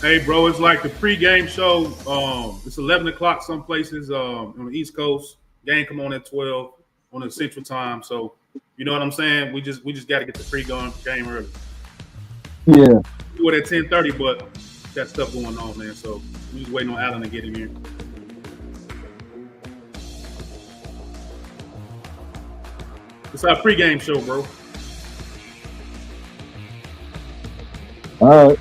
Hey, bro, it's like the pregame show. It's 11 o'clock some places on the East Coast. Game come on at 12 on the Central Time. So, you know what I'm saying? We just got to get the game early. Yeah. Do it at 10:30, but got stuff going on, man. So we just waiting on Allen to get in here. It's our pregame show, bro. All right.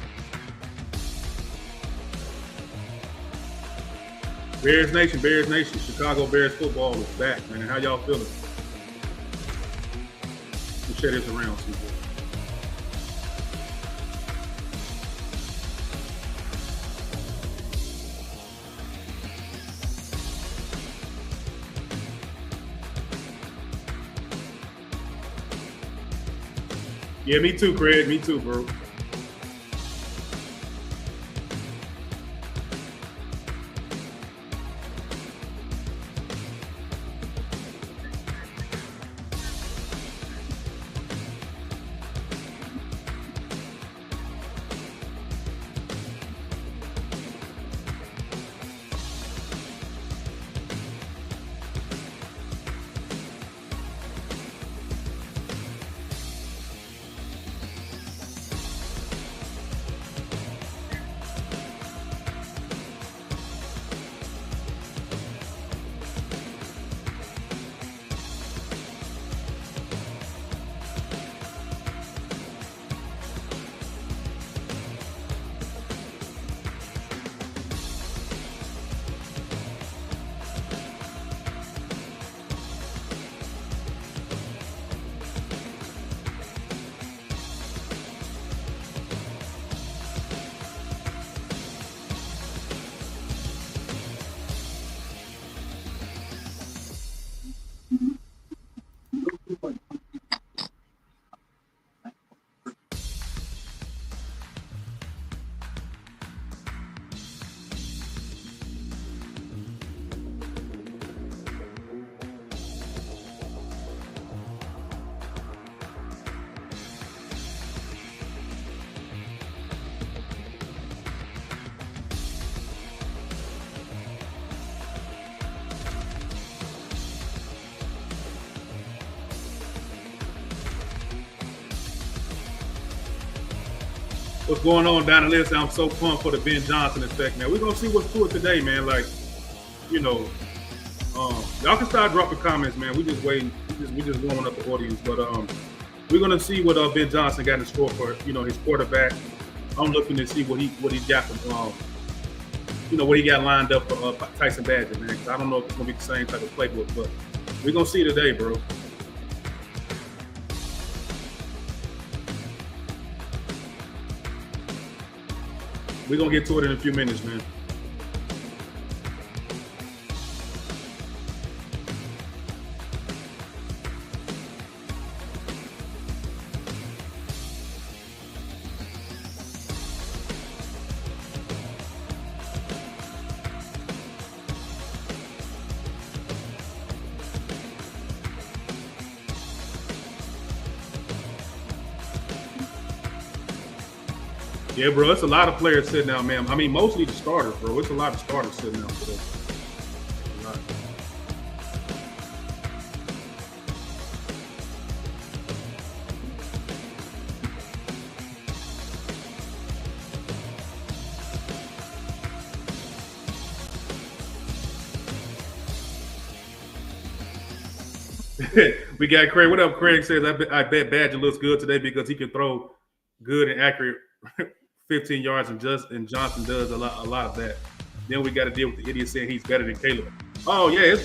Bears Nation. Chicago Bears football is back, man. How y'all feeling? We'll share this around, people. Yeah, me too, Craig. Me too, bro. What's going on down the list? I'm so pumped for the Ben Johnson effect, man. We're gonna see what's to it today, man. Like, you know, y'all can start dropping comments, man. We just waiting. We just warming up the audience, but we're gonna see what Ben Johnson got in store for his quarterback. I'm looking to see what he got from what he got lined up for Tyson Badger, man. 'Cause I don't know if it's gonna be the same type of playbook, but we're gonna see today, bro. We're gonna get to it in a few minutes, man. Yeah, bro, it's a lot of players sitting out, man. I mean, mostly the starters, bro. It's a lot of starters sitting out today. A lot. We got Craig. What up, Craig? Says I bet Badger looks good today because he can throw good and accurate 15 yards, and Johnson does a lot of that. Then we got to deal with the idiot saying he's better than Caleb. Oh yeah,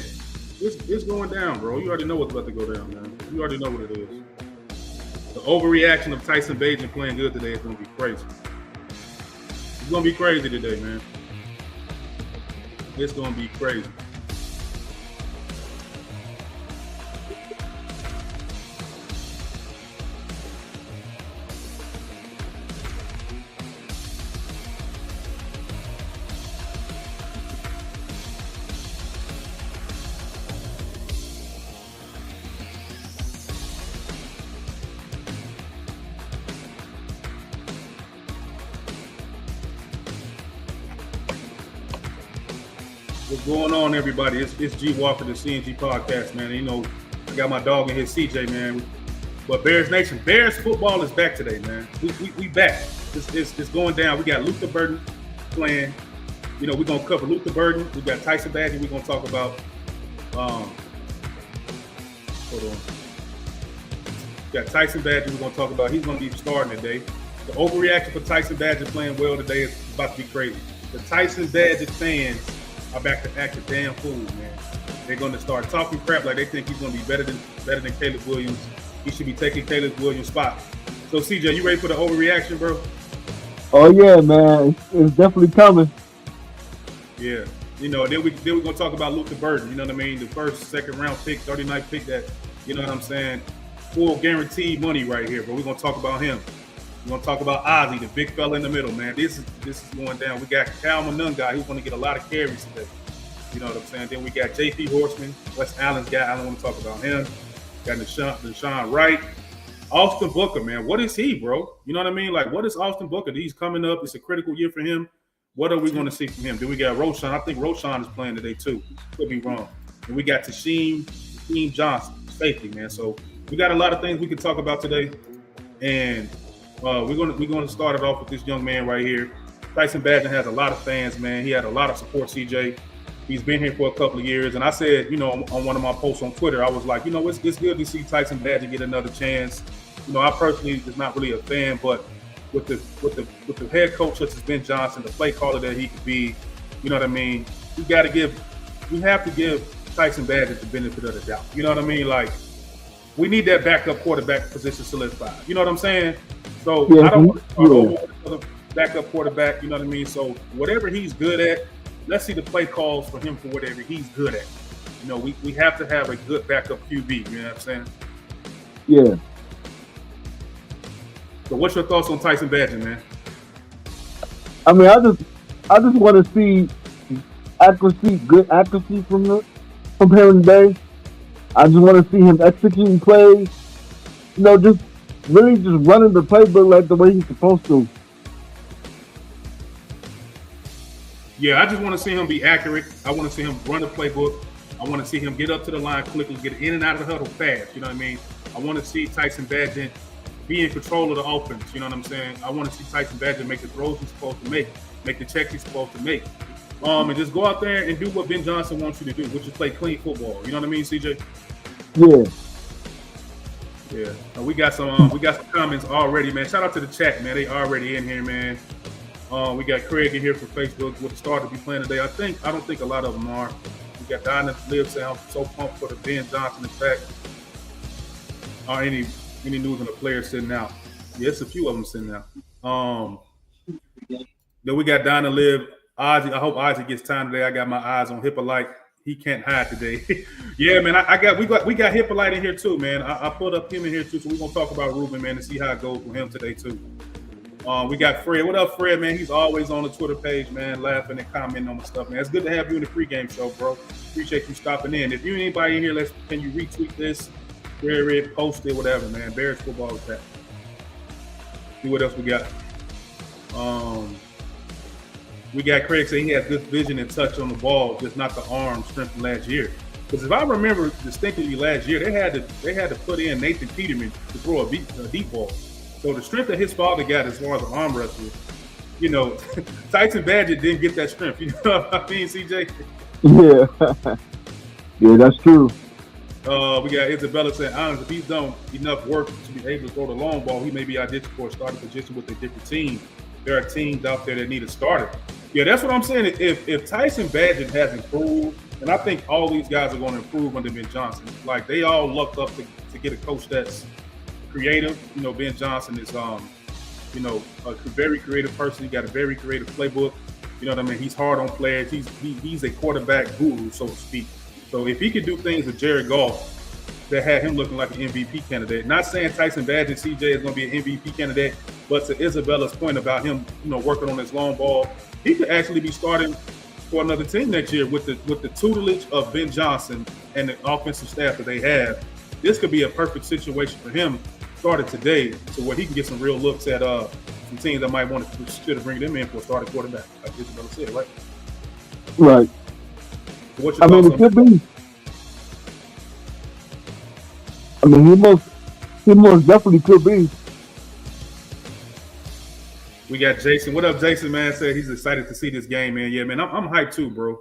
it's going down, bro. You already know what's about to go down, man. You already know what it is. The overreaction of Tyson Bagent playing good today is going to be crazy. It's going to be crazy today, man. It's going to be crazy. What's going on, everybody? It's G Walker, the CNG podcast, man. And, you know, I got my dog in here, CJ, man. But Bears Nation, Bears football is back today, man. We back. It's going down. We got Luther Burden playing. You know, we're gonna cover Luther Burden. We got Tyson Badgett. We're gonna talk about. Hold on. We got Tyson Badgett. We're gonna talk about. He's gonna be starting today. The overreaction for Tyson Badgett playing well today is about to be crazy. The Tyson Badgett fans are back to act a damn fool, man. They're going to start talking crap like they think he's going to be better than Caleb Williams. He should be taking Caleb Williams' spot. So, CJ, you ready for the overreaction, bro? Oh yeah, man, it's definitely coming. Yeah. You know, then we're going to talk about Luther Burden. You know what I mean? The first, second round pick, 39th pick that, you know what I'm saying? Full guaranteed money right here, but we're going to talk about him. We're going to talk about Ozzie, the big fella in the middle, man. This is going down. We got Cal Manun guy who's going to get a lot of carries today. You know what I'm saying? Then we got J.P. Horseman, Wes Allen's guy. I don't want to talk about him. Got Deshaun Wright. Austin Booker, man. What is he, bro? You know what I mean? Like, what is Austin Booker? He's coming up. It's a critical year for him. What are we going to see from him? Then we got Roshan. I think Roshan is playing today, too. Could be wrong. And we got Tasheem Johnson, safety, man. So we got a lot of things we can talk about today. And we're going to start it off with this young man right here. Tyson Badgett has a lot of fans, man. He had a lot of support, CJ. He's been here for a couple of years. And I said, you know, on one of my posts on Twitter, I was like, you know, it's good to see Tyson Badgett get another chance. You know, I personally is not really a fan, but with the head coach such as Ben Johnson, the play caller that he could be, you know what I mean? We have to give Tyson Badgett the benefit of the doubt. You know what I mean? Like, we need that backup quarterback position solidified. You know what I'm saying? So I don't want to over the backup quarterback. You know what I mean? So whatever he's good at, let's see the play calls for him for whatever he's good at. You know, we have to have a good backup QB. You know what I'm saying? Yeah. So what's your thoughts on Tyson Badgett, man? I mean, I just want to see good accuracy from him today. I just want to see him executing plays. You know, just really just running the playbook like the way he's supposed to. Yeah, I just want to see him be accurate. I want to see him run the playbook. I want to see him get up to the line quickly, get in and out of the huddle fast. You know what I mean? I want to see Tyson Badgett be in control of the offense. You know what I'm saying? I want to see Tyson Badgett make the throws he's supposed to make the checks he's supposed to make. And just go out there and do what Ben Johnson wants you to do, which is play clean football. You know what I mean, CJ? Yeah. Yeah. We got some comments already, man. Shout out to the chat, man. They already in here, man. We got Craig in here from Facebook with the start to be playing today. I don't think a lot of them are. We got Dinah Live saying I'm so pumped for the Ben Johnson effect. Or any news on the players sitting out. Yeah, it's a few of them sitting out. Then we got Dinah Live. Ozzie, I hope Ozzie gets time today. I got my eyes on Hippolyte. He can't hide today. Yeah, man. We got Hippolyte in here too, man. I put up him in here too, so we're gonna talk about Ruben, man, and see how it goes with him today too. We got Fred. What up, Fred, man? He's always on the Twitter page, man, laughing and commenting on the stuff, man. It's good to have you in the pregame show, bro. Appreciate you stopping in. If you anybody in here, can you retweet this, share it, post it, whatever, man. Bears football is back. See what else we got. We got Craig saying he has good vision and touch on the ball, just not the arm strength from last year. Because if I remember distinctly last year, they had to put in Nathan Peterman to throw a deep ball. So the strength that his father got as far as the arm wrestling, you know, Tyson Badgett didn't get that strength. You know what I mean, CJ? Yeah. Yeah, that's true. We got Isabella saying, if he's done enough work to be able to throw the long ball, he may be auditioned for a starting position with a different team. There are teams out there that need a starter. Yeah, that's what I'm saying. If Tyson Badgett has improved, and I think all these guys are going to improve under Ben Johnson. Like, they all lucked up to get a coach that's creative. You know, Ben Johnson is, you know, a very creative person. He got a very creative playbook. You know what I mean? He's hard on players. He's a quarterback guru, so to speak. So if he could do things with Jared Goff that had him looking like an MVP candidate, not saying Tyson Badgett, CJ, is going to be an MVP candidate, but to Isabella's point about him, you know, working on his long ball, he could actually be starting for another team next year with the tutelage of Ben Johnson and the offensive staff that they have. This could be a perfect situation for him started today to where he can get some real looks at some teams that might want to bring them in for a starting quarterback, like Isabella said, right? Right. So what's your I mean, thoughts it on could that? be. I mean, he most definitely could be. We got Jason. What up, Jason? Man, said he's excited to see this game, man. Yeah, man, I'm hyped too, bro.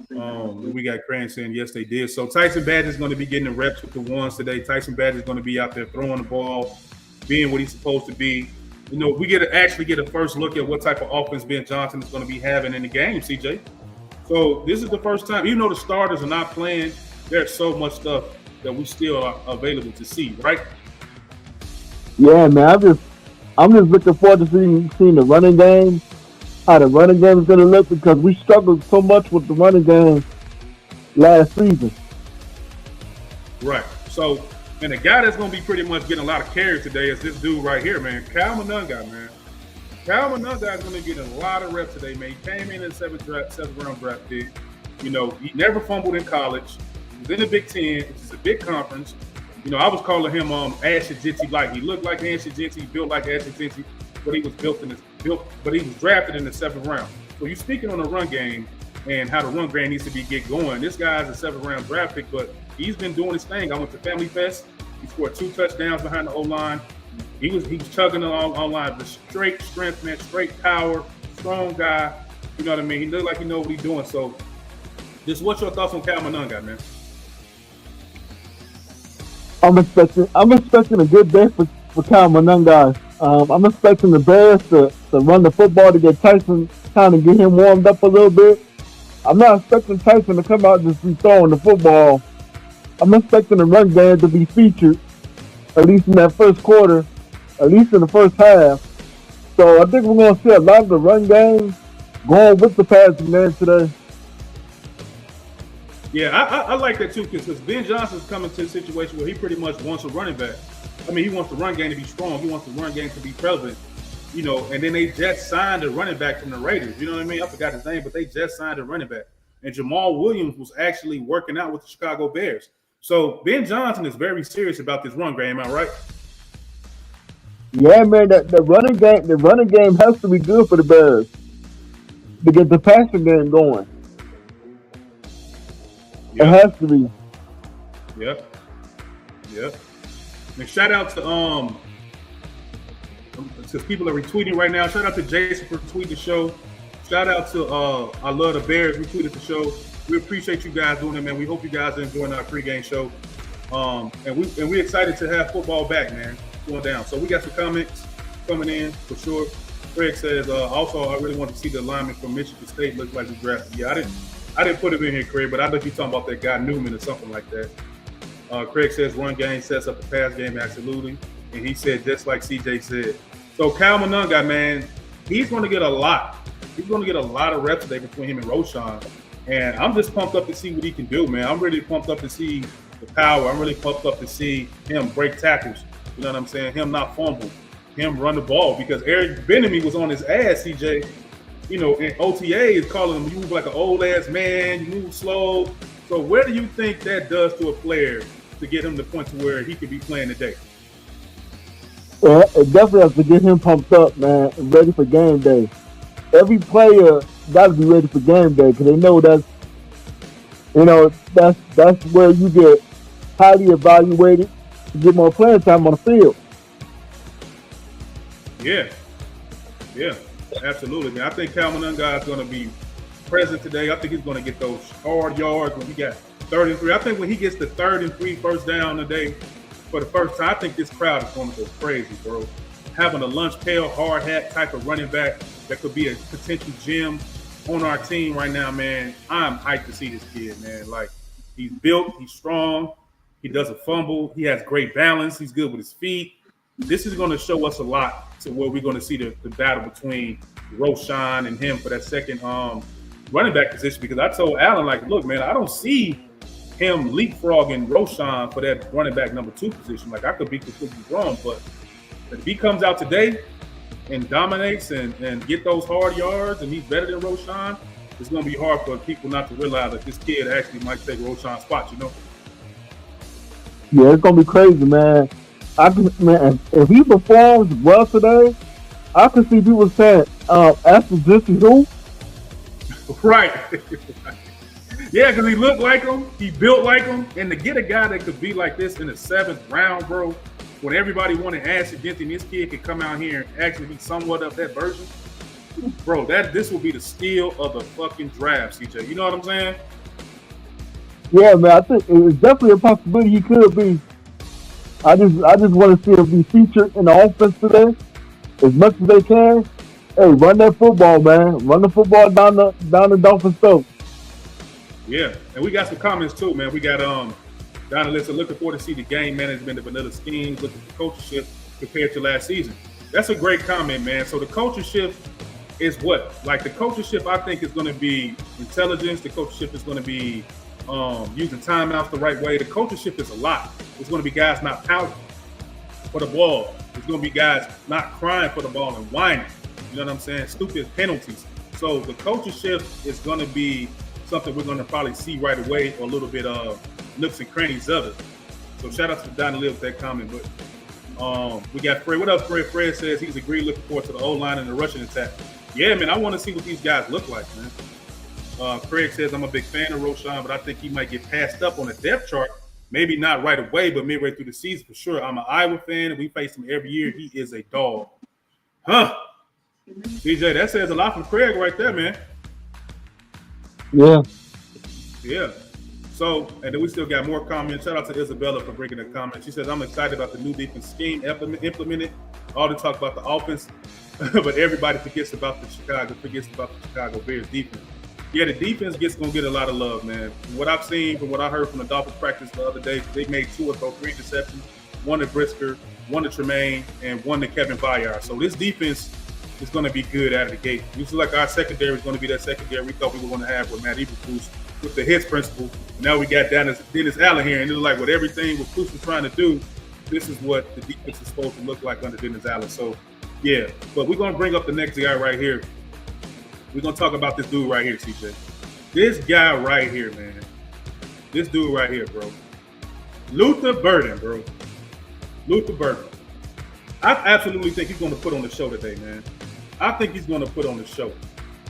We got Cran saying yes, they did. So Tyson Badger is going to be getting the reps with the ones today. Tyson Badger is going to be out there throwing the ball, being what he's supposed to be. You know, we actually get a first look at what type of offense Ben Johnson is going to be having in the game, CJ. So this is the first time, even though the starters are not playing, there's so much stuff that we still are available to see, right? Yeah, man. I'm just looking forward to seeing the running game, how the running game is going to look because we struggled so much with the running game last season. Right. So, and the guy that's going to be pretty much getting a lot of carries today is this dude right here, man. Cal Monunga, man. Cal Monunga is going to get a lot of reps today, man. He came in seventh round draft pick. You know, he never fumbled in college. He was in the Big Ten, which is a big conference. You know, I was calling him Ash Ajinci like. He looked like Ash Ajinci, built like Ash Ajinci, but he was but he was drafted in the 7th round. So you speaking on the run game and how the run game needs to get going. This guy's a 7th round draft pick, but he's been doing his thing. I went to Family Fest. He scored 2 touchdowns behind the O-line. He was chugging along line, the straight strength, man, straight power, strong guy. You know what I mean? He looked like he knows what he's doing. So, just what's your thoughts on Cal Monunga, man? I'm expecting a good day for Cal Monunga. I'm expecting the Bears to run the football to get Tyson, kind of get him warmed up a little bit. I'm not expecting Tyson to come out and just be throwing the football. I'm expecting the run game to be featured, at least in that first quarter, at least in the first half. So I think we're going to see a lot of the run game going with the passing game today. Yeah, I like that too because Ben Johnson's coming to a situation where he pretty much wants a running back. I mean, he wants the run game to be strong. He wants the run game to be prevalent. You know, and then they just signed a running back from the Raiders. You know what I mean? I forgot his name, but they just signed a running back. And Jamal Williams was actually working out with the Chicago Bears. So Ben Johnson is very serious about this run game, am I right? Yeah, man, the running game has to be good for the Bears to get the passing game going. It has to be. Yep. And shout out to because people are retweeting right now. Shout out to Jason for retweeting the show. Shout out to I Love the Bears retweeted the show. We appreciate you guys doing it, man. We hope you guys are enjoying our pregame show. And we're excited to have football back, man. Going down. So we got some comments coming in for sure. Craig says, also I really want to see the lineman from Michigan State look like we drafted. Yeah, I didn't put him in here, Craig, but I bet you're talking about that guy Newman or something like that. Craig says run game sets up the pass game, absolutely. And he said just like CJ said. So Cal Monunga, man, he's going to get a lot. He's going to get a lot of reps today between him and Roschon. And I'm just pumped up to see what he can do, man. I'm really pumped up to see the power. I'm really pumped up to see him break tackles. You know what I'm saying? Him not fumble. Him run the ball. Because Eric Bieniemy was on his ass, CJ. You know, and OTA is calling him, you move like an old-ass man. You move slow. So where do you think that does to a player to get him to the point to where he could be playing today? Yeah, it definitely has to get him pumped up, man, and ready for game day. Every player got to be ready for game day because they know that's where you get highly evaluated to get more playing time on the field. Yeah, absolutely, man. I think Cal Monunga is going to be present today. I think he's going to get those hard yards when we got 3rd and 3. I think when he gets the 3rd and 3 first down today for the first time, I think this crowd is going to go crazy, bro. Having a lunch pail, hard hat type of running back that could be a potential gem on our team right now, man. I'm hyped to see this kid, man. Like, he's built, he's strong, he doesn't fumble, he has great balance, he's good with his feet. This is going to show us a lot to where we're going to see the battle between Roschon and him for that second running back position, because I told Allen, like, look, man, I don't see him leapfrogging Roschon for that running back number 2 position. Like, I could be completely wrong, but if he comes out today and dominates and get those hard yards and he's better than Roschon, it's going to be hard for people not to realize that this kid actually might take Roschon's spot, you know? Yeah, it's going to be crazy, man. If he performs well today, I can see people saying, after Jesse who? Right. Yeah, because he looked like him, he built like him, and to get a guy that could be like this in the 7th round, bro, when everybody wanted Ash against him, this kid could come out here and actually be somewhat of that version. Bro, this will be the steal of the fucking draft, CJ. You know what I'm saying? Yeah, man, I think it's definitely a possibility he could be. I just want to see him be featured in the offense today as much as they can. Hey, run that football, man. Run the football down the Dolphins' throat. Yeah, and we got some comments too, man. We got down the list. Looking forward to see the game management, the vanilla schemes, looking for coaching shift compared to last season. That's a great comment, man. So the coaching shift is what? Like the coaching shift, I think is going to be intelligence. The coaching shift is going to be using timeouts the right way. The coaching shift is a lot. It's going to be guys not pouting for the ball. It's going to be guys not crying for the ball and whining. You know what I'm saying? Stupid penalties. So the coaching shift is going to be something we're going to probably see right away, or a little bit of nooks and crannies of it. So shout out to Donnie Liv with that comment. But we got Fred. What else, Fred? Fred says he's agreed, looking forward to the O-line and the rushing attack. Yeah, man, I want to see what these guys look like, man. Craig says, I'm a big fan of Roshan, but I think he might get passed up on the depth chart. Maybe not right away, but midway through the season for sure. I'm an Iowa fan, and we face him every year. He is a dog. Huh? DJ, that says a lot from Craig right there, man. Yeah. Yeah. So, and then we still got more comments. Shout out to Isabella for bringing a comment. She says, I'm excited about the new defense scheme implemented. All the talk about the offense, but everybody forgets about the Chicago Bears defense. Yeah, the defense going to get a lot of love, man. From what I've seen, from what I heard from the Dolphins practice the other day, they made 2 or 3 interceptions, 1 to Brisker, 1 to Tremaine, and 1 to Kevin Byard. So this defense is going to be good out of the gate. We feel like our secondary is going to be that secondary we thought we were going to have with Matt Eberflus with the hits principle. Now we got Dennis Allen here, and it's like with everything what Flus was trying to do, this is what the defense is supposed to look like under Dennis Allen. So, yeah. But we're going to bring up the next guy right here. We're going to talk about this dude right here, CJ. This guy right here, man. This dude right here, bro. Luther Burden, bro. Luther Burden. I absolutely think he's going to put on the show today, man. I think he's going to put on the show.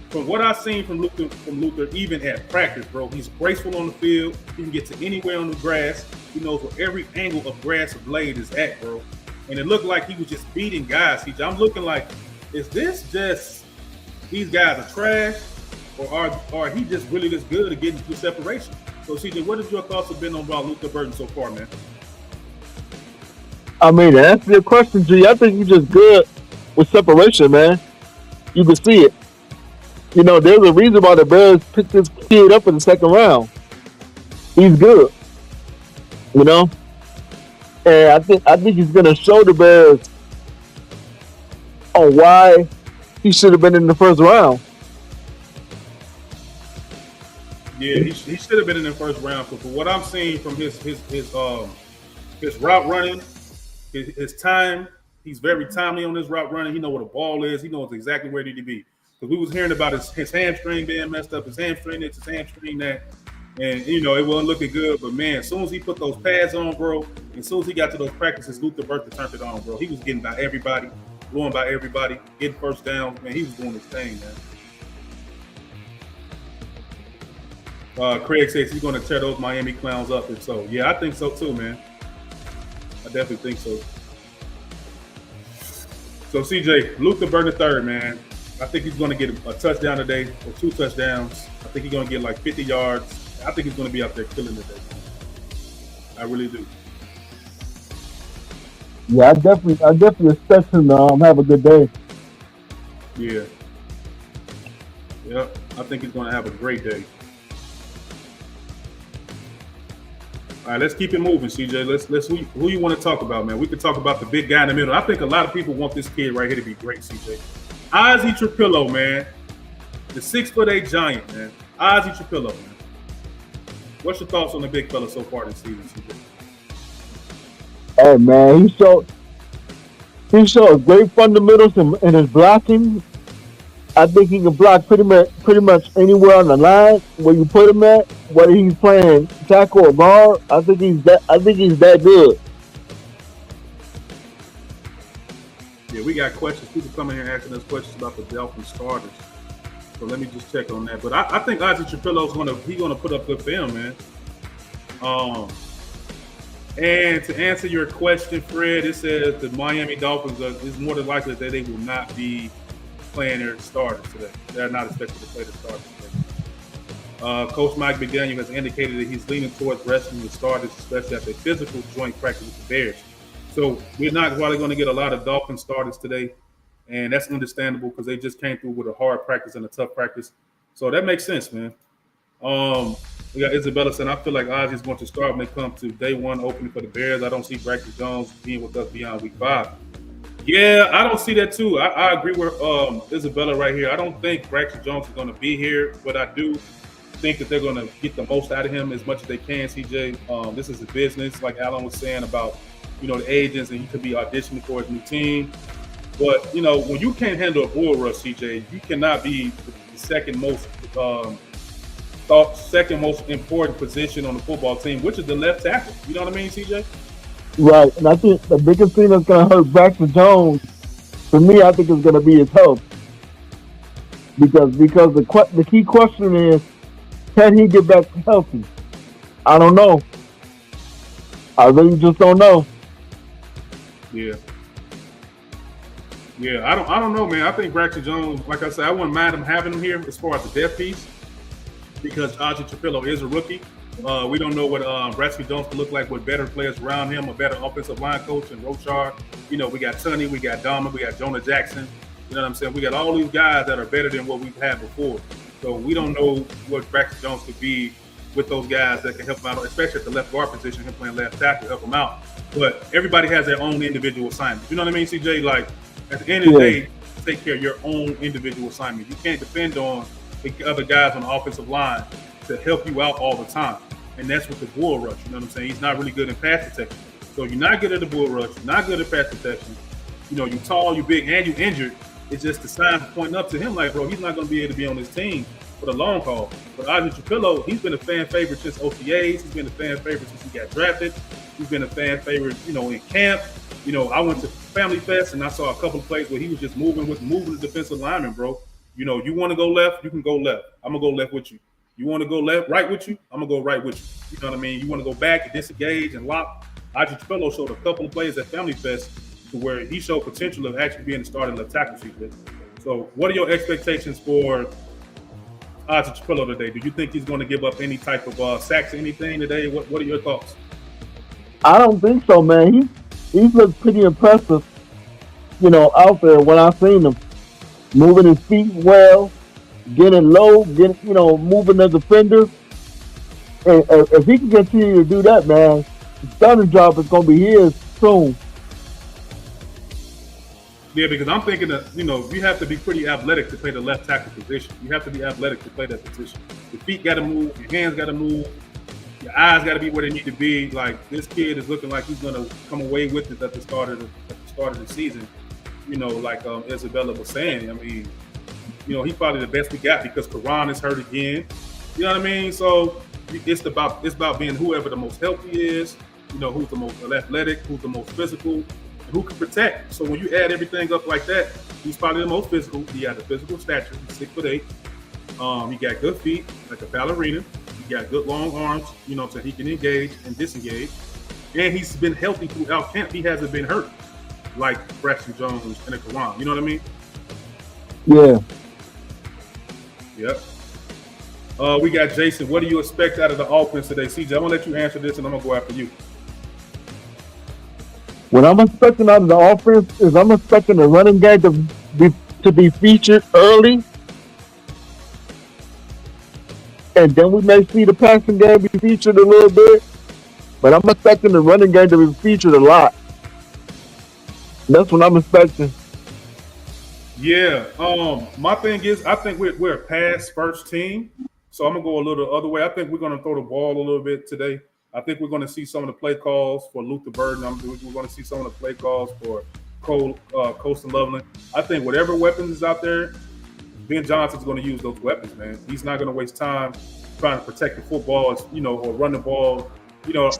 From what I've seen from Luther, even at practice, bro, he's graceful on the field. He can get to anywhere on the grass. He knows where every angle of grass or blade is at, bro. And it looked like he was just beating guys. I'm looking like, is this just these guys are trash, or are he just really this good at getting through separation? So, CJ, what have your thoughts have been on about Luther Burden so far, man? I mean, to answer your question, G, I think he's just good with separation, man. You can see it. You know, there's a reason why the Bears picked this kid up in the 2nd round. He's good. You know? And I think he's gonna show the Bears on why he should have been in the 1st round. Yeah, he should have been in the 1st round. But for what I'm seeing from his route running, his time, he's very timely on his route running. He knows what a ball is. He knows exactly where he need to be. Because we was hearing about his hamstring being messed up, his hamstring this, his hamstring that. And, you know, it wasn't looking good. But, man, as soon as he put those pads on, bro, as soon as he got to those practices, Luther Burden turned it on, bro. He was getting by everybody, blowing by everybody, getting first down. Man, he was doing his thing, man. Craig says he's going to tear those Miami clowns up. And so, yeah, I think so too, man. I definitely think so. So, CJ, Luther Burden III, man. I think he's going to get a touchdown today or 2 touchdowns. I think he's going to get like 50 yards. I think he's going to be out there killing today. I really do. Yeah, I definitely expect him to have a good day. Yeah. Yep. I think he's going to have a great day. All right, let's keep it moving, CJ. Let's who you want to talk about, man? We could talk about the big guy in the middle. I think a lot of people want this kid right here to be great, CJ. Ozzie Trapillo, man. The 6'8" giant, man. Ozzie Trapillo, man. What's your thoughts on the big fella so far this season, CJ? Hey, man, he showed great fundamentals in his blocking. I think he can block pretty much anywhere on the line where you put him at, whether he's playing tackle or guard. I think he's that good. Yeah, we got questions. People coming here asking us questions about the Dolphins starters. So let me just check on that. But I think Ozzie Trapillo's gonna put up good film, man. Um, and to answer your question, Fred, it says the Miami Dolphins is more than likely that they will not be playing their starters today. They're not expected to play the starters today. Coach Mike McDaniel has indicated that he's leaning towards resting the starters, especially after a physical joint practice with the Bears. So we're not probably going to get a lot of Dolphin starters today, and that's understandable because they just came through with a hard practice and a tough practice. So that makes sense, man. We got Isabella saying, I feel like Ozzie's going to start when they come to day one opening for the Bears. I don't see Braxton Jones being with us beyond week 5. Yeah, I don't see that too. I agree with Isabella right here. I don't think Braxton Jones is going to be here, but I do think that they're going to get the most out of him as much as they can, CJ. This is a business, like Alan was saying about, the agents, and he could be auditioning for his new team. But, when you can't handle a bull rush, CJ, you cannot be the second most important position on the football team, which is the left tackle. You know what I mean, CJ? Right, and I think the biggest thing that's going to hurt Braxton Jones, for me, I think is going to be his health. Because the key question is, can he get back healthy? I don't know. I really just don't know. Yeah. Yeah, I don't know, man. I think Braxton Jones, like I said, I wouldn't mind him having him here as far as the depth piece, because Ozzie Trapillo is a rookie. We don't know what Braxton Jones can look like with better players around him, a better offensive line coach and Rochard. We got Tunney, we got Dahmer, we got Jonah Jackson. You know what I'm saying? We got all these guys that are better than what we've had before. So we don't know what Braxton Jones could be with those guys that can help him out, especially at the left guard position, him playing left tackle, help him out. But everybody has their own individual assignment. You know what I mean, CJ? Like, at the end of the day, take care of your own individual assignment. You can't depend on the other guys on the offensive line to help you out all the time. And that's with the bull rush. You know what I'm saying? He's not really good in pass protection. So you're not good at the bull rush, you're not good at pass protection. You're tall, you're big, and you're injured. It's just the signs pointing up to him like, bro, he's not going to be able to be on this team for the long haul. But Ozzie Trapillo, he's been a fan favorite since OTAs. He's been a fan favorite since he got drafted. He's been a fan favorite, in camp. I went to Family Fest and I saw a couple of plays where he was just moving the defensive lineman, bro. You want to go left, you can go left. I'm going to go left with you. You want to go right with you? I'm going to go right with you. You know what I mean? You want to go back and disengage and lock? Ozzie Trapillo showed a couple of plays at Family Fest to where he showed potential of actually being the starting left tackle sheet. So what are your expectations for Ozzie Trapillo today? Do you think he's going to give up any type of sacks or anything today? What are your thoughts? I don't think so, man. He's looked pretty impressive, out there when I've seen him. Moving his feet well, getting low, moving the defender. And if he can continue to do that, man, the starting job is going to be his soon. Yeah, because I'm thinking that, you have to be pretty athletic to play the left tackle position. You have to be athletic to play that position. Your feet got to move, your hands got to move, your eyes got to be where they need to be. Like, this kid is looking like he's going to come away with it at the start of the season. Like Isabella was saying. I mean, he's probably the best we got because Karan is hurt again. You know what I mean? So it's about being whoever the most healthy is. Who's the most athletic, who's the most physical, and who can protect. So when you add everything up like that, he's probably the most physical. He has a physical stature. He's 6'8". He got good feet, like a ballerina. He got good long arms, so he can engage and disengage. And he's been healthy throughout camp. He hasn't been hurt like Braxton Jones and a Karan. You know what I mean? Yeah. Yep. We got Jason. What do you expect out of the offense today? CJ, I'm going to let you answer this, and I'm going to go after you. What I'm expecting out of the offense is I'm expecting the running game to be featured early. And then we may see the passing game be featured a little bit. But I'm expecting the running game to be featured a lot. That's what I'm expecting. Yeah. My thing is, I think we're a pass first team. So I'm going to go a little other way. I think we're going to throw the ball a little bit today. I think we're going to see some of the play calls for Luther Burden. We're going to see some of the play calls for Colston Loveland. I think whatever weapons is out there, Ben Johnson's going to use those weapons, man. He's not going to waste time trying to protect the football, or run the ball,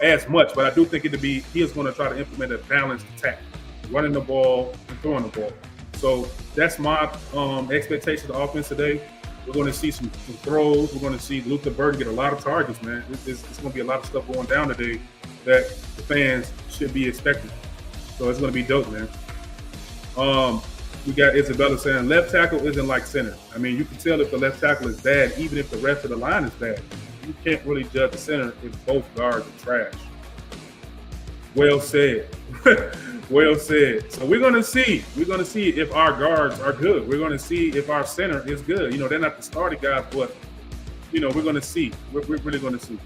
as much. But I do think he is going to try to implement a balanced attack, running the ball and throwing the ball. So that's my expectation of the offense today. We're going to see some throws. We're going to see Luther Burden get a lot of targets, man. It's going to be a lot of stuff going down today that the fans should be expecting. So it's going to be dope, man. We got Isabella saying left tackle isn't like center. I mean, you can tell if the left tackle is bad, even if the rest of the line is bad. You can't really judge the center if both guards are trash. Well said. Well said. So we're gonna see. We're gonna see if our guards are good. We're gonna see if our center is good. You know, they're not the starting guys, but you know, we're gonna see. We're really gonna see.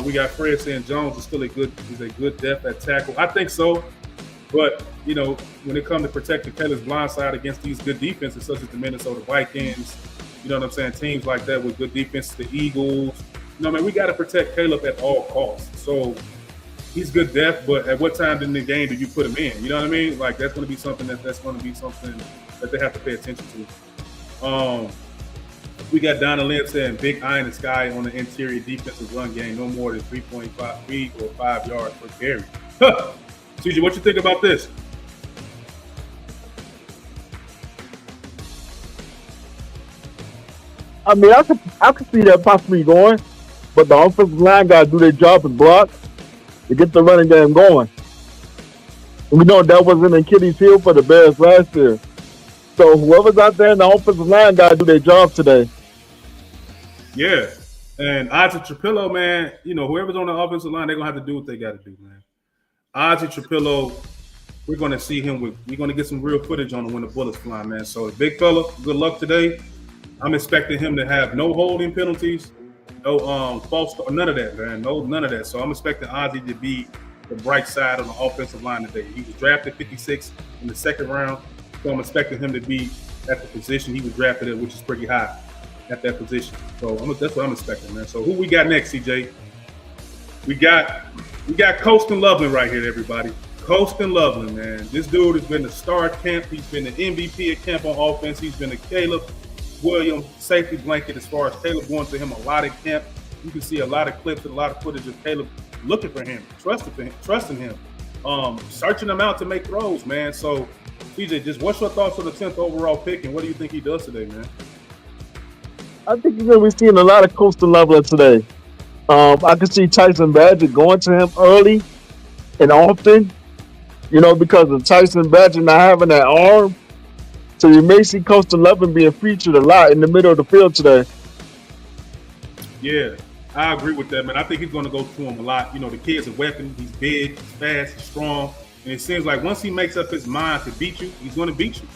We got Fred saying Jones is still a good depth at tackle. I think so, but you know, when it comes to protecting Kelly's blind side against these good defenses, such as the Minnesota Vikings, you know what I'm saying, teams like that with good defense, the Eagles. You know, man, we got to protect Caleb at all costs. So he's good depth, but at what time in the game do you put him in? You know what I mean? Like that's going to be something that they have to pay attention to. We got Donna Lynn saying big eye in the sky on the interior defensive run game, no more than 3.5 feet or 5 yards per carry. CJ, what you think about this? I mean, I could see that possibly going, but the offensive line got to do their job and block to get the running game going. And we know that was an Achilles heel for the Bears last year. So whoever's out there in the offensive line got to do their job today. Yeah. And Ozzie Trapillo, man, you know, whoever's on the offensive line, they're going to have to do what they got to do, man. Ozzie Trapillo, we're going to see him we're going to get some real footage on him when the bullets fly, man. So the big fella, good luck today. I'm expecting him to have no holding penalties, no false, none of that, man. None of that. So I'm expecting Ozzie to be the bright side on the offensive line today. He was drafted 56 in the second round, so I'm expecting him to be at the position he was drafted at, which is pretty high at that position. So that's what I'm expecting, man. So who we got next, CJ? We got Colston Loveland right here, everybody. Colston Loveland, man. This dude has been the star at camp. He's been the MVP at camp on offense. He's been the Caleb Williams safety blanket as far as Caleb going to him a lot at camp. You can see a lot of clips and a lot of footage of Caleb looking for him, trusting him, searching him out to make throws, man. So, CJ, just what's your thoughts on the 10th overall pick, and what do you think he does today, man? I think you're going to be seeing a lot of Coastal Leveler today. I can see Tyson Badger going to him early and often, you know, because of Tyson Badger not having that arm. So you may see Coastal Leveler being featured a lot in the middle of the field today. Yeah, I agree with that, man. I think he's going to go to him a lot. You know, the kid's a weapon. He's big, he's fast, he's strong. And it seems like once he makes up his mind to beat you, he's going to beat you.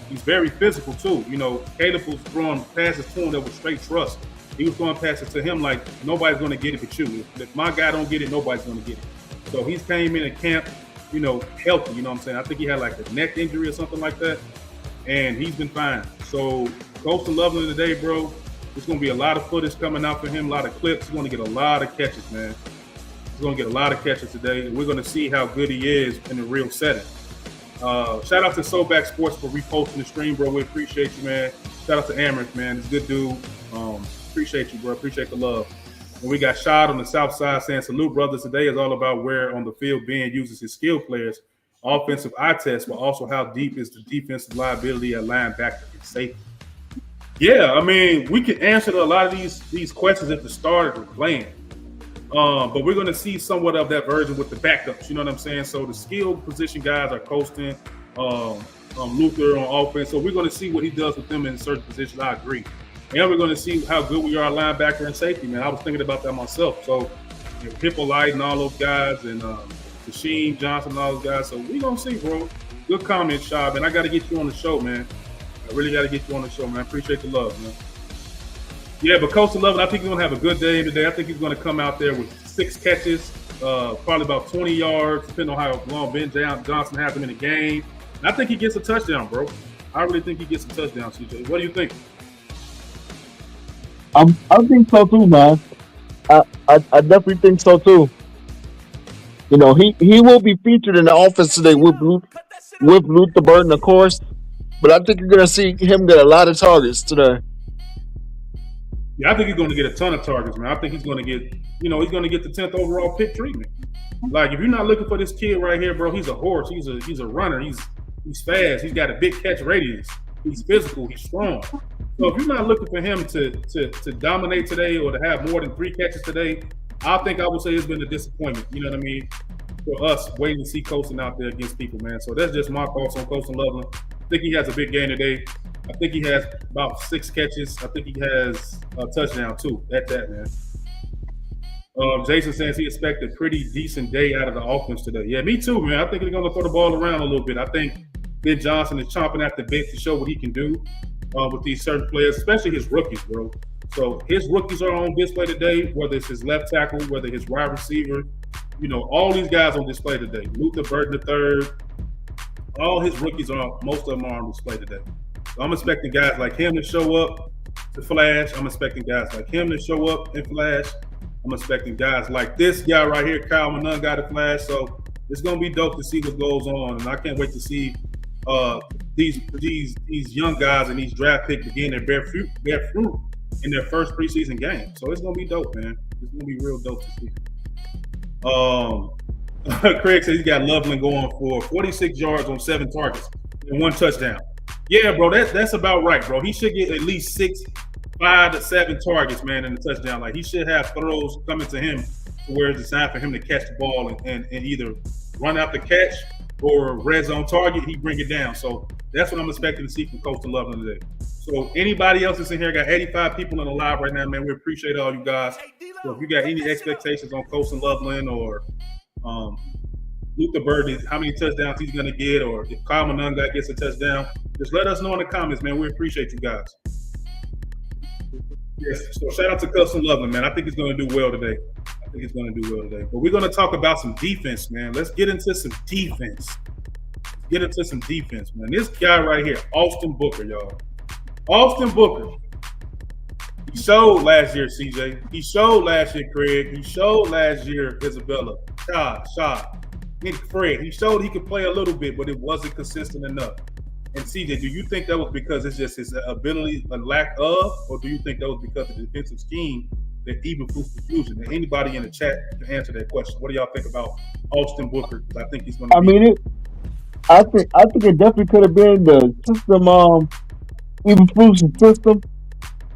He's very physical, too. You know, Caleb was throwing passes to him that was straight trust. He was throwing passes to him like nobody's going to get it but you. If my guy don't get it, nobody's going to get it. So he's came in at camp, you know, healthy. You know what I'm saying? I think he had like a neck injury or something like that. And he's been fine. So Colston Loveland today, bro, there's going to be a lot of footage coming out for him, a lot of clips. He's going to get a lot of catches, man. He's going to get a lot of catches today. And we're going to see how good he is in the real setting. Shout out to Soulback Sports for reposting the stream, bro. We appreciate you, man. Shout out to Amaranth, man. He's a good dude. Appreciate you, bro. Appreciate the love. And we got Shad on the south side saying, salute, brothers. Today is all about where on the field Ben uses his skill players. Offensive eye test, but also how deep is the defensive liability at linebacker and safety. Yeah, I mean, we can answer a lot of these questions if the starters were playing. But we're going to see somewhat of that version with the backups. You know what I'm saying? So the skilled position guys are Colston, Luther on offense. So we're going to see what he does with them in certain positions. I agree. And we're going to see how good we are at linebacker and safety, man. I was thinking about that myself. So Hippolyte and all those guys and Sheen Johnson and all those guys. So we're going to see, bro. Good comment, Shab. And I got to get you on the show, man. I really got to get you on the show, man. I appreciate the love, man. Yeah, but Coastal Loveland, I think he's going to have a good day today. I think he's going to come out there with 6 catches, probably about 20 yards, depending on how long Ben Johnson has him in the game. And I think he gets a touchdown, bro. I really think he gets a touchdown, CJ. What do you think? I think so too, man. I definitely think so too. You know, he will be featured in the offense today with Luther Burden, of course. But I think you're going to see him get a lot of targets today. Yeah, I think he's going to get a ton of targets, man. I think he's going to get, he's going to get the 10th overall pick treatment. Like, if you're not looking for this kid right here, bro, he's a horse. He's a runner. He's fast. He's got a big catch radius. He's physical. He's strong. So if you're not looking for him to dominate today or to have more than 3 catches today, I would say it's been a disappointment. You know what I mean? For us waiting to see Colston out there against people, man. So that's just my thoughts on Colston Loveland. I think he has a big game today. I think he has about 6 catches. I think he has a touchdown too. At that, man. Jason says he expects a pretty decent day out of the offense today. Yeah, me too, man. I think they're going to throw the ball around a little bit. I think Ben Johnson is chomping at the bit to show what he can do with these certain players, especially his rookies, bro. So his rookies are on display today, whether it's his left tackle, whether his wide receiver. You know, all these guys on display today. Luther Burton III, all his rookies most of them are on display today. So I'm expecting guys like him to show up to flash. I'm expecting guys like him to show up and flash. I'm expecting guys like this guy right here, Kyle Manun, got to flash. So it's gonna be dope to see what goes on, and I can't wait to see these young guys and these draft picks begin to bear fruit in their first preseason game. So it's gonna be dope, man. It's gonna be real dope to see. Craig says he's got Loveland going for 46 yards on 7 targets and 1 touchdown. Yeah, bro, that's about right, bro. He should get at least 5 to 7 targets, man, in the touchdown. Like, he should have throws coming to him to where it's time for him to catch the ball and either run out the catch or red zone target, he bring it down. So that's what I'm expecting to see from Coach Loveland today. So anybody else that's in here, got 85 people in the live right now, man. We appreciate all you guys. So if you got any expectations on Coach Loveland or Luther Burton, how many touchdowns he's going to get, or if Kyle Manunga gets a touchdown, just let us know in the comments, man. We appreciate you guys. Yes, so shout out to Coach Loveland, man. I think he's going to do well today. But we're going to talk about some defense, man. Let's get into some defense. Man. This guy right here, Austin Booker, y'all. Austin Booker. He showed last year, CJ. He showed last year, Craig. He showed last year, Isabella. Shot. Fred. He showed he could play a little bit, but it wasn't consistent enough. And CJ, do you think that was because it's just his ability, a lack of, or do you think that was because of the defensive scheme that even proves confusion? And anybody in the chat can answer that question. What do y'all think about Austin Booker? I think he's going to. I think it definitely could have been the system, even proves the system,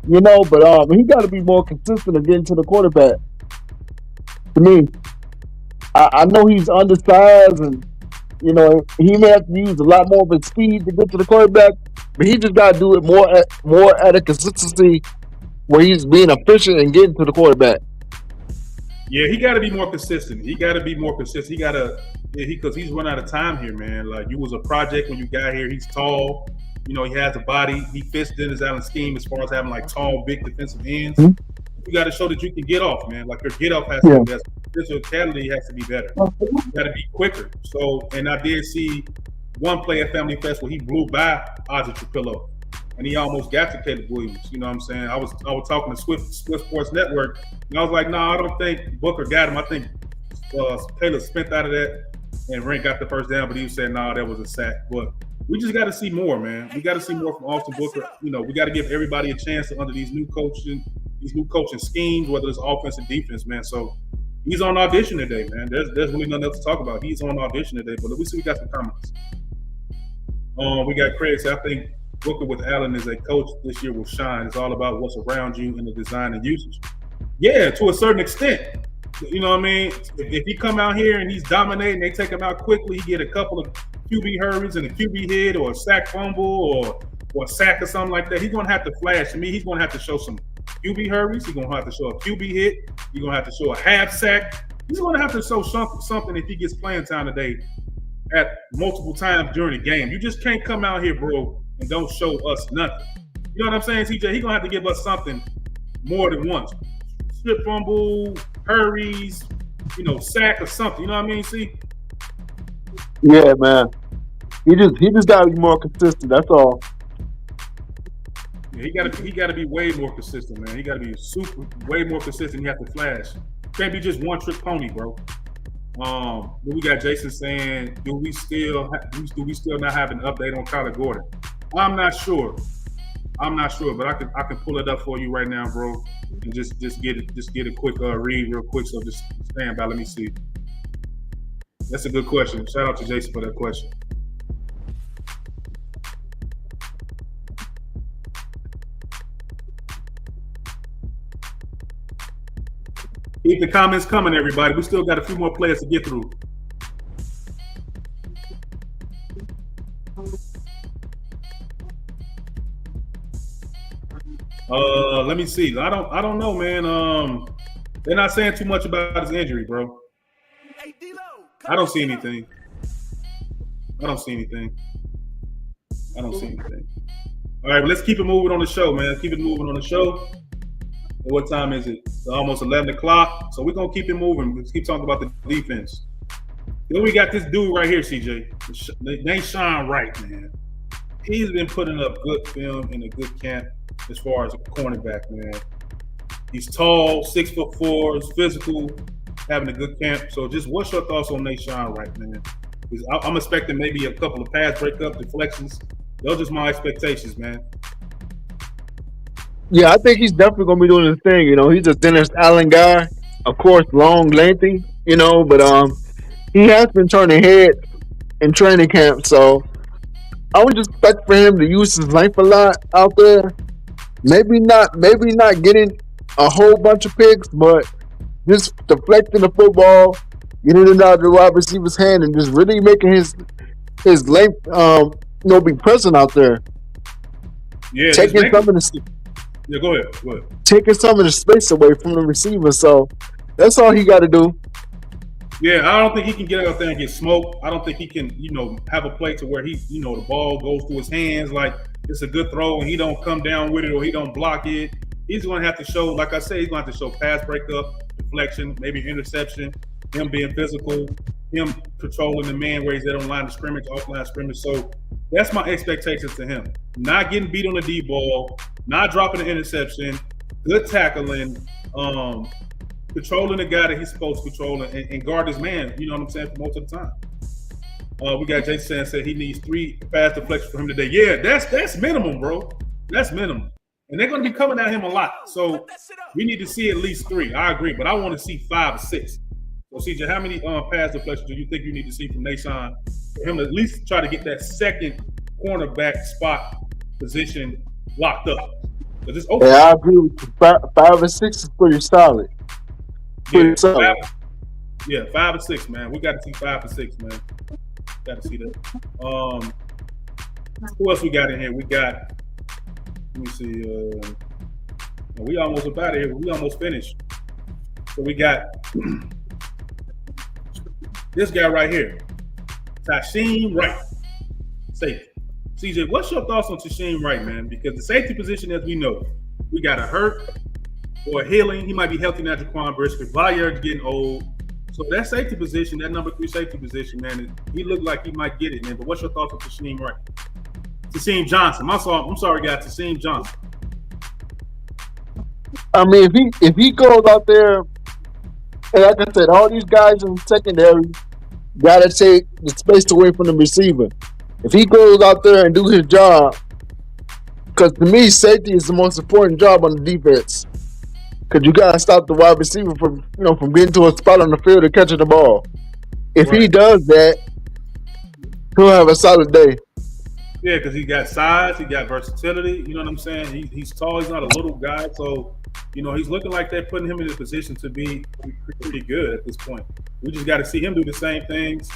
you know. But he got to be more consistent of getting to the quarterback. To me, I know he's undersized and. You know, he may have to use a lot more of his speed to get to the quarterback, but he just got to do it more at a consistency where he's being efficient and getting to the quarterback. Yeah, he got to be more consistent. He got to, because he's run out of time here, man. Like, you was a project when you got here. He's tall. You know, he has a body. He fits Dennis Allen's scheme as far as having, like, tall, big defensive ends. Mm-hmm. You got to show that you can get off, man. Like, your get off has to be better. Physicality has to be better. You got to be quicker. So, and I did see one play at Family Fest where he blew by Ozzie Trapillo, and he almost got to Caleb Williams. You know what I'm saying? I was talking to Swift Sports Network, and I was like, no, I don't think Booker got him. I think Taylor spent out of that, and Rank got the first down, but he was saying, no, that was a sack. But we just got to see more, man. We got to see more from Austin Booker. You know, we got to give everybody a chance under these new coaching schemes, whether it's offense and defense, man. So he's on audition today, man. There's really nothing else to talk about. He's on audition today, but let me see. We got some comments. We got Craig. So I think Booker with Allen as a coach this year will shine. It's all about what's around you and the design and usage. Yeah, to a certain extent. You know what I mean? If he come out here and he's dominating, they take him out quickly, he get a couple of QB hurries and a QB hit or a sack fumble or a sack or something like that, he's going to have to flash. To me, he's going to have to show some QB hurries. He's going to have to show a QB hit. He's going to have to show a half sack. He's going to have to show something if he gets playing time today at multiple times during the game. You just can't come out here, bro, and don't show us nothing. You know what I'm saying, CJ? He's going to have to give us something more than once. Strip fumble, hurries, sack or something. You know what I mean? See? Yeah, man. He just got to be more consistent. That's all. Yeah, he got to be way more consistent, man. He got to be way more consistent. You have to flash. Can't be just one trick pony, bro. We got Jason saying, do we still not have an update on Kyler Gordon? I'm not sure, but I can pull it up for you right now, bro, and just get a quick read real quick. So just stand by. Let me see. That's a good question. Shout out to Jason for that question. Keep the comments coming, everybody. We still got a few more players to get through. Let me see. I don't know, man. They're not saying too much about his injury, bro. I don't see anything. I don't see anything. All right, but let's keep it moving on the show, man. Keep it moving on the show. What time is it? It's almost 11 o'clock. So we're going to keep it moving. Let's keep talking about the defense. Then we got this dude right here, CJ. Named Sean Wright, man. He's been putting up good film in a good camp as far as a cornerback, man. He's tall, 6'4", is physical, having a good camp. So just what's your thoughts on Sean Wright, man? I'm expecting maybe a couple of pass breakup deflections. Those are just my expectations, man. Yeah, I think he's definitely gonna be doing his thing. You know, he's a Dennis Allen guy, of course, long, lengthy. You know, but he has been turning heads in training camp. So I would just expect for him to use his length a lot out there. Maybe not getting a whole bunch of picks, but just deflecting the football, getting it out of the wide receiver's hand, and just really making his length, be present out there. Yeah, taking some of the. Yeah, go ahead. Taking some of the space away from the receiver, so that's all he got to do. Yeah, I don't think he can get out there and get smoked. I don't think he can, have a play to where he, the ball goes through his hands like it's a good throw and he don't come down with it or he don't block it. He's going to have to show, like I said, he's going to have to show pass breakup, deflection, maybe interception, him being physical, him controlling the man where he's at on line of scrimmage, off line of scrimmage. So that's my expectations to him. Not getting beat on the D ball, not dropping an interception, good tackling, controlling the guy that he's supposed to control and guard his man, you know what I'm saying, for most of the time. We got Jason said he needs 3 pass deflections for him today. Yeah, that's minimum, bro. That's minimum. And they're going to be coming at him a lot. So we need to see at least 3. I agree, but I want to see 5 or 6. So, CJ, how many pass deflections do you think you need to see from Nason for him to at least try to get that second cornerback spot position locked up? It's open. Yeah, I agree with you. 5 or 6 is pretty solid. Pretty solid. 5 or 6, man. We got to see 5 or 6, man. Got to see that. Who else we got in here? We got. Let me see. We almost about here. We almost finished. So we got this guy right here, Tasheem Wright, safety. CJ, what's your thoughts on Tasheem Wright, man? Because the safety position, as we know, we got a hurt or a healing. He might be healthy now, Jaquan Brisker. Valliard's getting old. So that safety position, that number 3 safety position, man, he looked like he might get it, man. But what's your thoughts on Tasheem Wright? Tasheem Johnson. I'm sorry, guys. Tasheem Johnson. I mean, if he goes out there, and like I said, all these guys in the secondary got to take the space away from the receiver. If he goes out there and do his job, because to me, safety is the most important job on the defense. Because you got to stop the wide receiver from getting to a spot on the field and catching the ball. If he does that, he'll have a solid day. Yeah, because he got size, he got versatility. You know what I'm saying? He's tall. He's not a little guy. So, he's looking like they're putting him in a position to be pretty good at this point. We just got to see him do the same things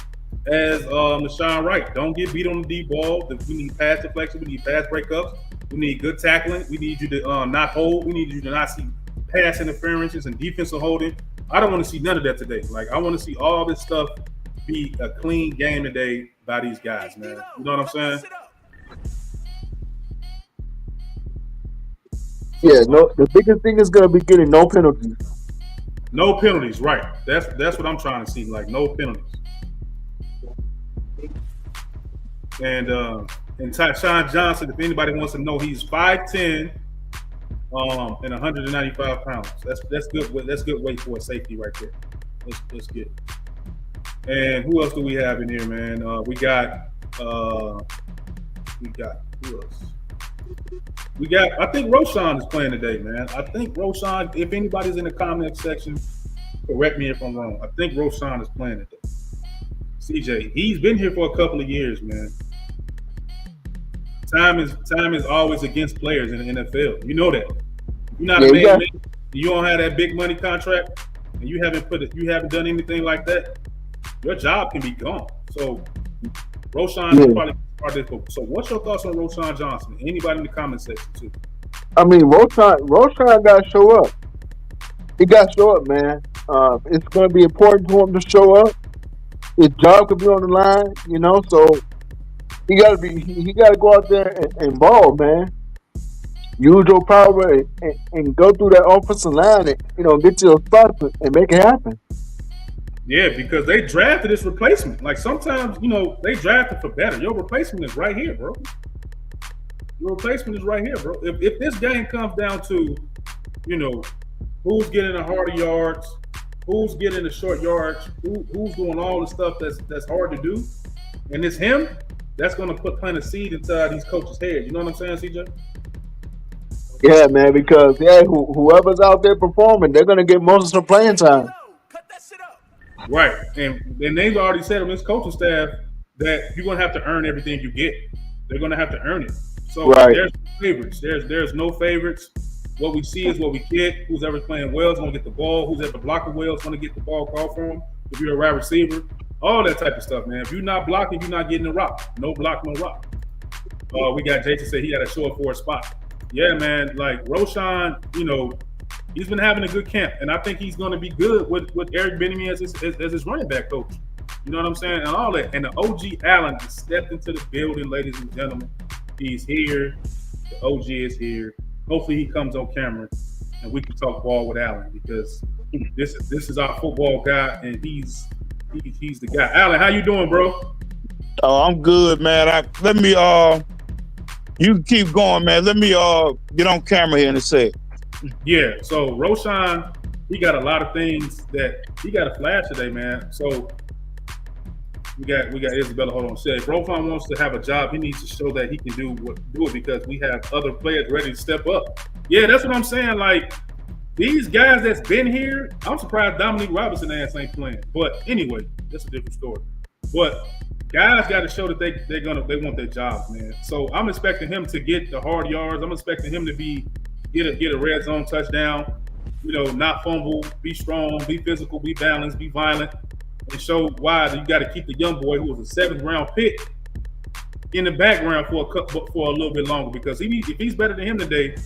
as Sean Wright. Don't get beat on the deep ball. We need pass deflection. We need pass breakups. We need good tackling. We need you to not hold. We need you to not see pass interferences and defensive holding. I don't want to see none of that today. Like, I want to see all this stuff be a clean game today by these guys, man. You know what I'm saying? Yeah, the biggest thing is going to be getting no penalties. No penalties, right. That's what I'm trying to see, like no penalties. And Tashawn Johnson, if anybody wants to know, he's 5'10", and 195 pounds. That's good. That's good weight for a safety right there. Let's get it. And who else do we have in here, man? We got who else? I think Roshan is playing today, man. I think Roshan, if anybody's in the comment section, correct me if I'm wrong. I think Roshan is playing today. CJ, he's been here for a couple of years, man. Time is always against players in the NFL. You know that. You're not a man. You don't have that big money contract. and you haven't done anything like that, your job can be gone. So Roshan Yeah. is probably part of this. So what's your thoughts on Roshan Johnson? Anybody in the comment section too? I mean, Roshan got to show up. He got to show up, man. It's going to be important for him to show up. His job could be on the line, So he got to go out there and ball, man. Use your power and go through that offensive line and get to your spots and make it happen. Yeah, because they drafted his replacement. Like sometimes, they drafted for better. Your replacement is right here, bro. Your replacement is right here, bro. If this game comes down to, who's getting the harder yards, who's getting the short yards, who's doing all the stuff that's hard to do, and it's him, that's going to plant a seed inside these coaches' heads. You know what I'm saying, CJ? Yeah, man, because whoever's out there performing, they're going to get most of the playing time. Right, and they've already said on this coaching staff that you're going to have to earn everything you get. They're going to have to earn it. So There's no favorites. There's no favorites. What we see is what we get. Who's ever playing well is going to get the ball. Who's ever blocking well is going to get the ball called for him. If you're a wide receiver, all that type of stuff, man. If you're not blocking, you're not getting the rock. No block, no rock. We got Jason say he got to show up for a spot. Yeah, man. Like Roshan, he's been having a good camp, and I think he's going to be good with Eric Bieniemy as his running back coach. You know what I'm saying? And all that. And the OG Allen has stepped into the building, ladies and gentlemen. He's here. The OG is here. Hopefully he comes on camera and we can talk ball with Allen, because this is our football guy, and he's the guy. Allen, how you doing, bro? Oh, I'm good, man. You keep going, man. Let me get on camera here in a sec. Yeah, so Roshan, he got a lot of things that he got to flash today, man. So we got Isabella. Hold on, say if Roshan wants to have a job, he needs to show that he can do it, because we have other players ready to step up. Yeah, that's what I'm saying. Like these guys that's been here, I'm surprised Dominique Robinson ass ain't playing. But anyway, that's a different story. But guys got to show that they want their jobs, man. So I'm expecting him to get the hard yards. I'm expecting him to get a red zone touchdown. Not fumble, be strong, be physical, be balanced, be violent, and show why you got to keep the young boy who was a 7th round pick in the background for a little bit longer, because if he's better than him today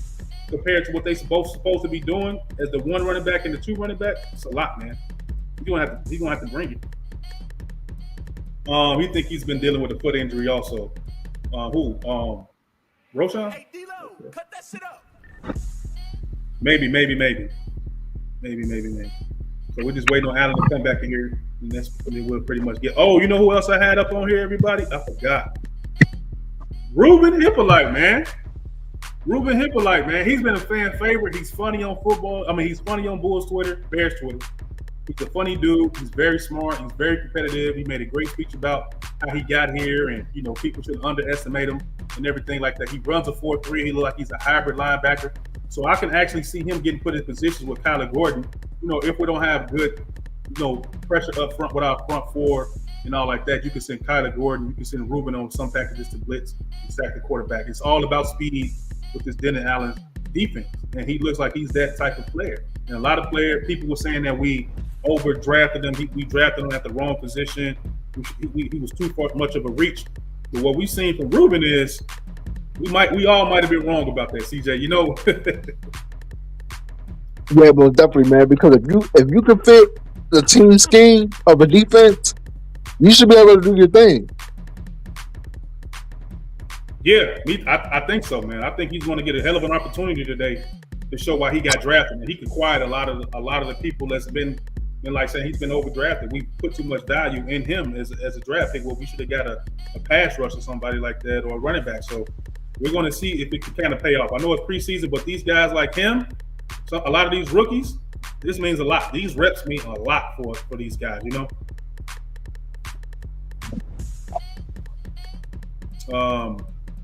compared to what they supposed to be doing as the 1 running back and the 2 running back, it's a lot, man. He's gonna have to bring it. He think he's been dealing with a foot injury also. Who? Roshan? Hey, D-Lo, cut that shit up. Maybe. So we're just waiting on Allen to come back in here, and that's we'll pretty much get. Oh, you know who else I had up on here, everybody? I forgot. Ruben Hippolyte, man. He's been a fan favorite. He's funny on football. I mean, he's funny on Bulls Twitter, Bears Twitter. He's a funny dude. He's very smart. He's very competitive. He made a great speech about how he got here, and people shouldn't underestimate him and everything like that. He runs a 4-3. He looks like he's a hybrid linebacker. So I can actually see him getting put in positions with Kyler Gordon. If we don't have good, pressure up front with our front four and all like that, you can send Kyler Gordon. You can send Ruben on some packages to blitz and sack the quarterback. It's all about speed with this Dennis Allen defense, and he looks like he's that type of player. And a lot of people were saying that we overdrafted him. We drafted him at the wrong position. He was too much of a reach. But what we've seen from Ruben is we all might have been wrong about that, CJ. Yeah, but definitely, man. Because if you can fit the team scheme of a defense, you should be able to do your thing. Yeah, I think so, man. I think he's going to get a hell of an opportunity today to show why he got drafted, and he can quiet a lot of the people that's been like saying he's been overdrafted. We put too much value in him as a draft pick. Well, we should have got a pass rush or somebody like that, or a running back. So we're going to see if it can kind of pay off. I know it's preseason, but these guys like him, a lot of these rookies, this means a lot. These reps mean a lot for these guys,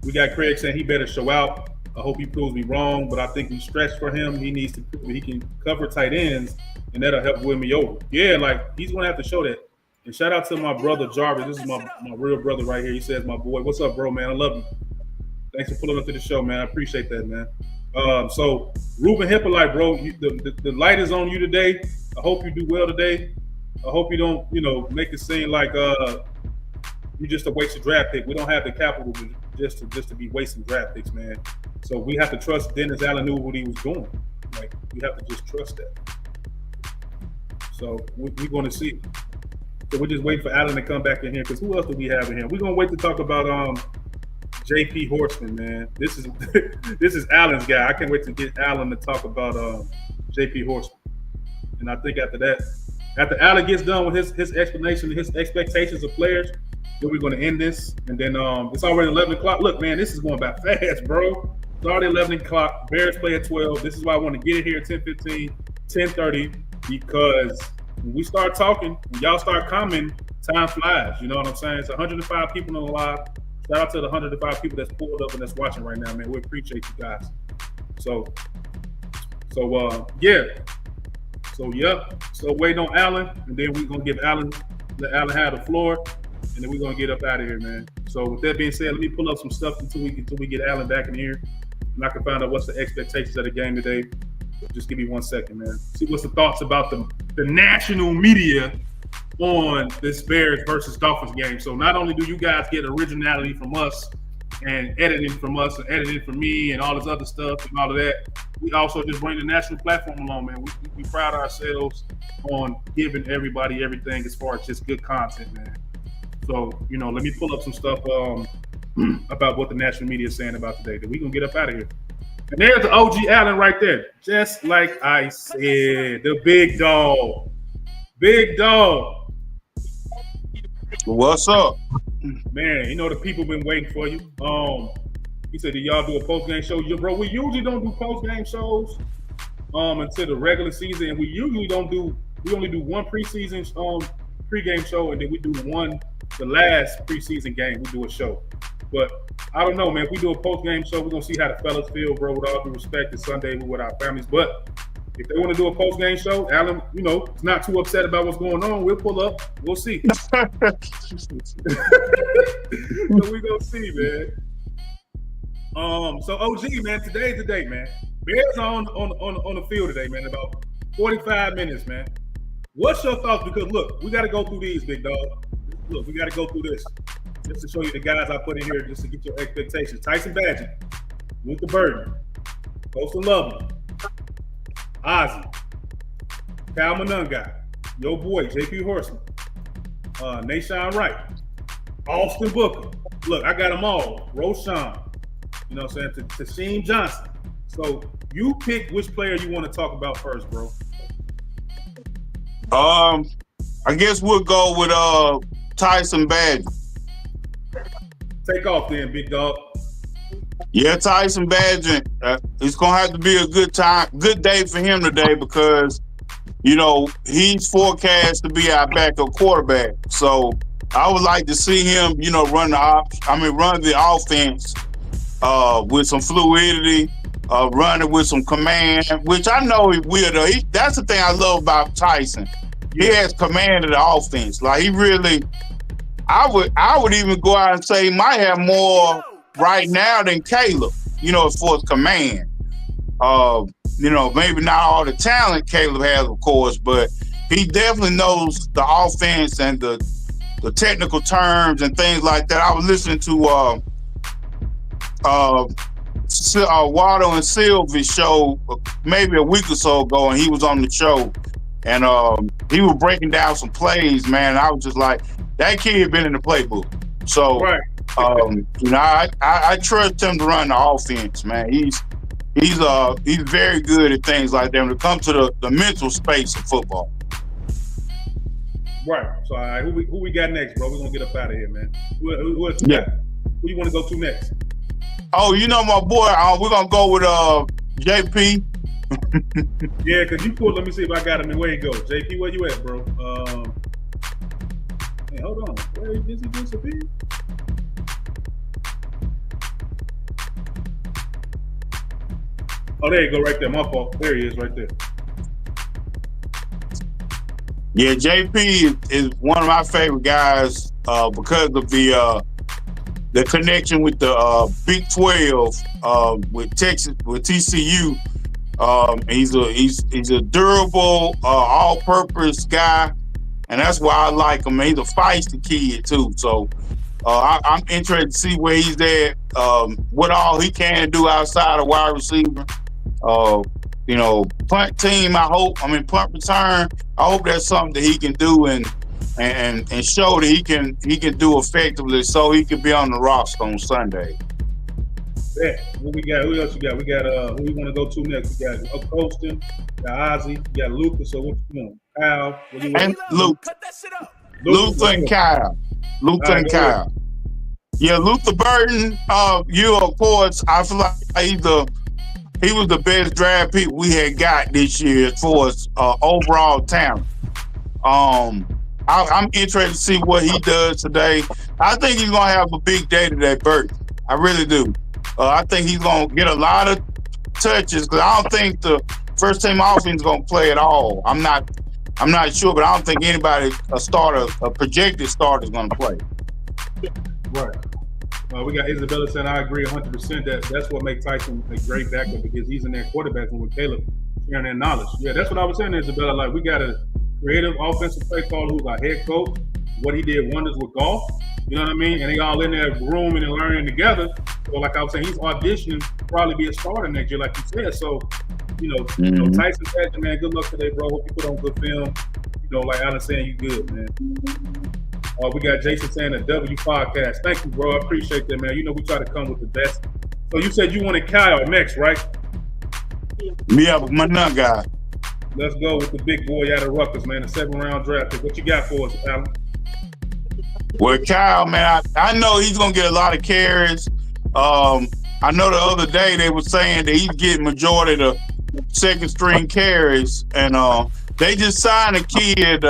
We got Craig saying he better show out. I hope he proves me wrong, but I think we stretch for him. He needs to prove he can cover tight ends, and that'll help win me over. Yeah, like he's going to have to show that. And shout out to my brother Jarvis. This is my real brother right here. He says, my boy, what's up, bro, man? I love you. Thanks for pulling up to the show, man. I appreciate that, man. So Ruben Hippolyte, bro, the light is on you today. I hope you do well today. I hope you don't, make it seem like you just a wasted draft pick. We don't have the capital just to be wasting draft picks, man. So we have to trust Dennis Allen knew what he was doing. Like we have to just trust that. So we're going to see. So we're just waiting for Allen to come back in here because who else do we have in here? We're going to wait to talk about J.P. Horseman, man. This is this is Allen's guy. I can't wait to get Allen to talk about J.P. Horseman. And I think after Allen gets done with his explanation, his expectations of players, then we're going to end this. And then it's already 11 o'clock. Look, man, this is going by fast, bro. It's already 11 o'clock. Bears play at 12. This is why I want to get it here at 10:15, 10:30, because when we start talking, when y'all start commenting, time flies. You know what I'm saying? It's 105 people on the live. Shout out to the 105 people that's pulled up and that's watching right now, man. We appreciate you guys. So yeah. So waiting on Allen, and then we're gonna let Allen have the floor, and then we're gonna get up out of here, man. So with that being said, let me pull up some stuff until we get Allen back in here, and I can find out what's the expectations of the game today. Just give me 1 second, man. See what's the thoughts about the national media on this Bears versus Dolphins game. So not only do you guys get originality from us and editing from us and editing from me and all this other stuff and all of that, we also just bring the national platform along, man. We pride ourselves on giving everybody everything as far as just good content, man. So, let me pull up some stuff about what the national media is saying about today. Then we're going to get up out of here. And there's the OG Allen right there. Just like I said, the big dog. Big dog. What's up? Man, the people been waiting for you. He said, did y'all do a post-game show? Bro, we usually don't do post-game shows until the regular season. And we only do one preseason pregame show, and then we do the last preseason game, we do a show. But I don't know, man. If we do a post-game show, we're going to see how the fellas feel, bro, with all due respect. It's Sunday, we're with our families. But if they want to do a post-game show, Allen, is not too upset about what's going on. We'll pull up. We'll see. So we're going to see, man. So OG, man, today's the day, man. Bears on the field today, man, about 45 minutes, man. What's your thoughts? Because, look, we got to go through these, big dog. Look, we got to go through this. Just to show you the guys I put in here just to get your expectations. Tyson Badgett, with the burden. Coastal Lovely. Ozzy. Cal Monungai. Your boy, J.P. Horseman. Nashawn Wright. Austin Booker. Look, I got them all. Roshan. You know what I'm saying? Tasheem Johnson. So you pick which player you want to talk about first, bro. I guess we'll go with Tyson Badgett. Take off then, big dog. Yeah, Tyson Badgett. It's gonna have to be a good day for him today because he's forecast to be our backup quarterback. So I would like to see him, run the offense with some fluidity, running with some command, which I know he will. That's the thing I love about Tyson. He has command of the offense. Like he really. I would even go out and say he might have more right now than Caleb, as far as command. Maybe not all the talent Caleb has, of course, but he definitely knows the offense and the technical terms and things like that. I was listening to Waddle and Sylvie's show maybe a week or so ago, and he was on the show, and he was breaking down some plays, man. I was just like, that kid been in the playbook. So, right. I trust him to run the offense, man. He's very good at things like that when it comes to the mental space of football. Right. So, all right, who we got next, bro? We're going to get up out of here, man. Who else yeah. Who you want to go to next? Oh, my boy, we're going to go with JP. Yeah, because you pulled, let me see if I got him. Where he go? JP, where you at, bro? Hey, hold on. Where is he disappeared? Oh, there you go, right there. My fault. There he is, right there. Yeah, JP is one of my favorite guys because of the connection with the Big 12 with Texas, with TCU. He's a durable, all-purpose guy, and that's why I like him. He's a feisty kid too. So I'm interested to see where he's at, what all he can do outside of wide receiver. Punt team. Punt return. I hope that's something that he can do and show that he can do effectively, so he can be on the roster on Sunday. Yeah. What we got? Who else you got? We got who we want to go to next? We got Colston, got Ozzy, we got Luther. So what you want? Kyle, what you and want? Cut that shit up. Luther and Kyle. Luther and Kyle. Ahead. Yeah, Luther Burton. Of course, I feel like he was the best draft pick we had got this year as far as overall talent. I'm interested to see what he does today. I think he's gonna have a big day today, Burton. I really do. I think he's gonna get a lot of touches because I don't think the first team offense is gonna play at all. I'm not sure, but I don't think anybody, a projected starter, is gonna play. Right. We got Isabella saying I agree 100% that's what makes Tyson a great backup, because he's in that quarterback room with Caleb sharing their knowledge. Yeah, that's what I was saying, Isabella. Like, we got a creative offensive play caller who's our head coach. What he did wonders with golf. You know what I mean? And they all in there grooming and learning together. So like I was saying, he's auditioning to probably be a starter next year, like you said. So, Tyson said, man, good luck today, bro. Hope you put on good film. Like Alan saying, you good, man. We got Jason saying a W podcast. Thank you, bro. I appreciate that, man. We try to come with the best. So you said you wanted Kyle next, right? Yeah, my nut guy. Let's go with the big boy out of Rutgers, man. The 7th-round draft pick. What you got for us, Alan? Well, Kyle, man, I know he's going to get a lot of carries. I know the other day they were saying that he's getting majority of the second-string carries. And they just signed a kid,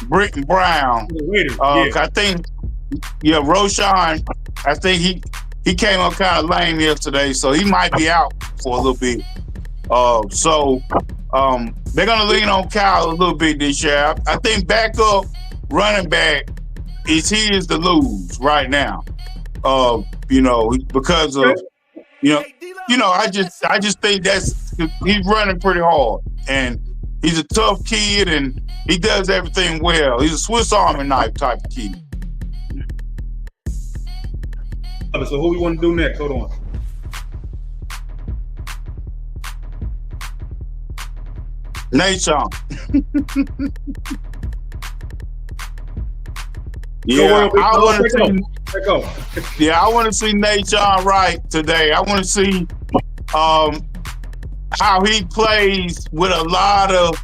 Britton Brown. I think, Roshan, I think he came up kind of lame yesterday, so he might be out for a little bit. They're going to lean on Kyle a little bit this year. I think backup running back is to lose right now. Because of I just think he's running pretty hard, and he's a tough kid, and he does everything well. He's a Swiss Army knife type of kid. So who we want to do next? Hold on. Nation. I want to see Nation Wright today. I want to see how he plays with a lot of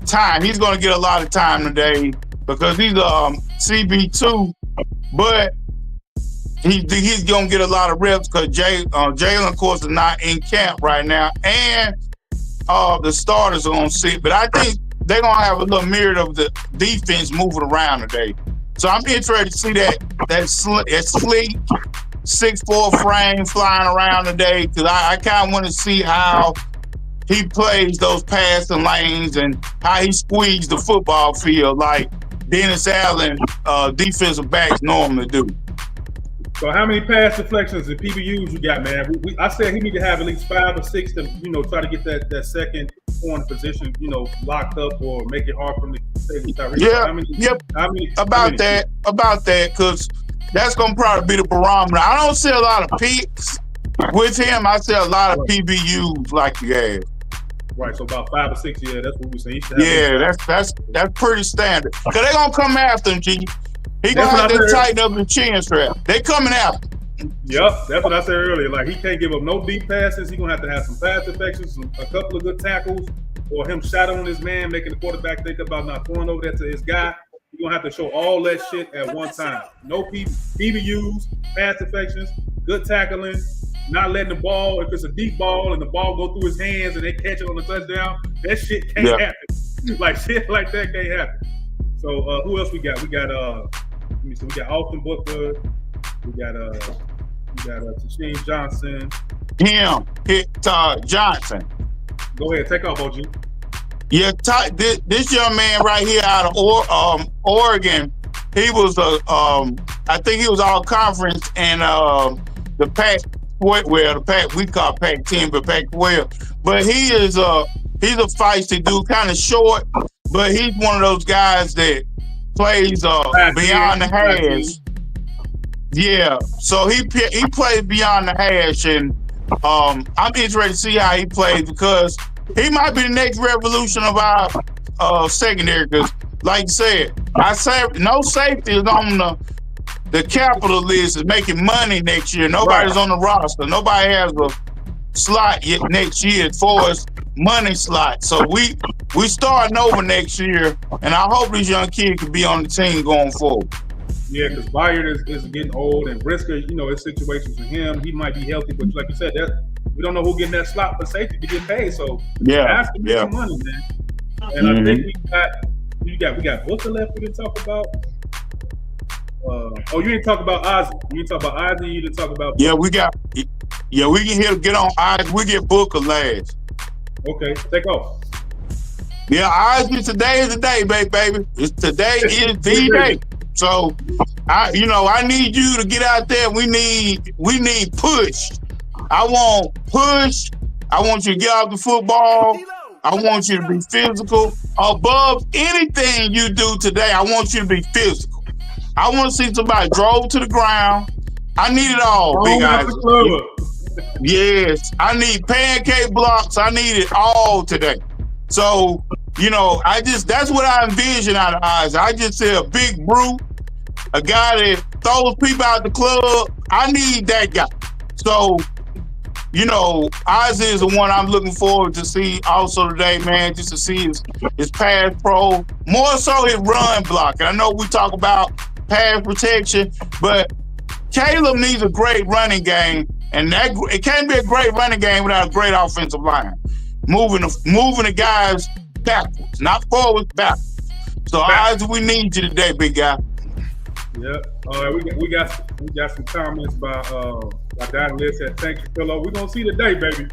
time. He's going to get a lot of time today because he's CB2, but he's going to get a lot of reps because Jalen, of course, is not in camp right now, and the starters are on sit. But I think they're going to have a little myriad of the defense moving around today. So I'm interested to see that sleek 6'4" frame flying around today, because I kind of want to see how he plays those passing lanes and how he squeezes the football field like Dennis Allen defensive backs normally do. So how many pass deflections and PBUs you got, man? I said he need to have at least 5 or 6 to try to get that second corner position locked up or make it hard for him to stay with Tyreek. About that, because that's gonna probably be the barometer. I don't see a lot of picks with him. I see a lot of PBUs like you had. Right, so about 5 or 6. Yeah, that's what we say. Yeah, that's pretty standard. Because they're gonna come after him, G. He gonna have to tighten up the chin strap. They coming after him. Yep, that's what I said earlier. Like, he can't give up no deep passes. He's gonna have some pass deflections, a couple of good tackles, or him shadowing his man, making the quarterback think about not throwing over there to his guy. He's gonna have to show all that shit at one time. No PBUs, pass deflections, good tackling, not letting the ball, if it's a deep ball and the ball go through his hands and they catch it on the touchdown, that shit can't happen. Like, shit like that can't happen. So who else we got? We got we got Austin Booker, we got Tasheen Johnson. Johnson. Go ahead, take off, OG. Yeah, this young man right here out of Oregon, he was I think he was all conference and the Pac-12. Well, we call Pac-10, but Pac-12. But he's a feisty dude, kind of short, but he's one of those guys that plays beyond the hash. Yeah, so he plays beyond the hash, and I'm interested to see how he plays because he might be the next revolution of our secondary. Because, like you said, no safety is on the capital list is making money next year. Nobody's on the roster. Nobody has a slot yet next year as far as money slot. So we starting over next year, and I hope this young kid can be on the team going forward. Yeah, because Bayard is getting old, and Brisker, his situations for him, he might be healthy, but like you said, we don't know who getting that slot for safety to get paid. So has to be some money, man. And I think we got Booker left we didn't talk about. You didn't talk about Ozzie. You didn't talk about Ozzie. You didn't talk about Booker. We can get on Ozzie. We get Booker last. Okay, take off. Yeah, Ozzie, today is the day, baby. Today is the day. So, I need you to get out there. We need push. I want push. I want you to get off the football. I want you to be physical. Above anything you do today, I want you to be physical. I want to see somebody drove to the ground. I need it all, big guys. Yes, I need pancake blocks. I need it all today. So, that's what I envision out of Ozzie. I just see a big brute, a guy that throws people out the club. I need that guy. So, Ozzie is the one I'm looking forward to see also today, man, just to see his pass pro, more so his run block. And I know we talk about pass protection, but Caleb needs a great running game, and it can't be a great running game without a great offensive line. Moving the guys backwards, not forwards, backwards. So, Ozzie, we need you today, big guy. Yeah. All right, we got some comments by Don Liz said, thanks for pillow. We're gonna see today, baby.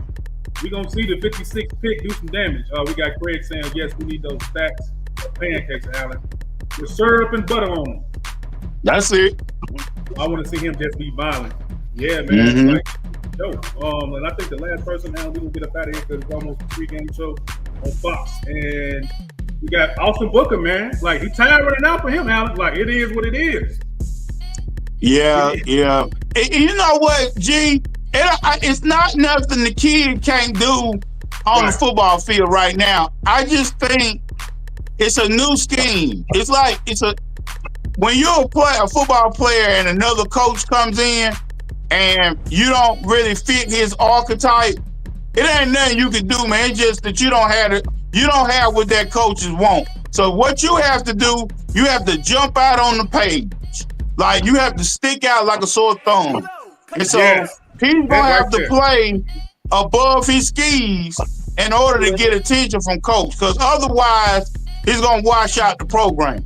We're gonna see the 56 pick do some damage. We got Craig saying, yes, we need those stacks of pancakes, Allen, with syrup and butter on them. That's it. I want to see him just be violent. Yeah, man. And I think the last person, Allen, we're gonna get up out of here because it's almost a pregame show on Fox. And we got Austin Booker, man. Like, he's tired running out for him, Allen. Like, it is what it is. Yeah. You know what, G? It's not nothing the kid can't do on the football field right now. I just think it's a new scheme. It's like when you're a football player and another coach comes in and you don't really fit his archetype, it ain't nothing you can do, man. It's just that you don't have what that coaches want. So what you have to do, you have to jump out on the page. Like, you have to stick out like a sore thumb. And so he's going to have to play above his skis in order to get attention from coach, because otherwise he's going to wash out the program.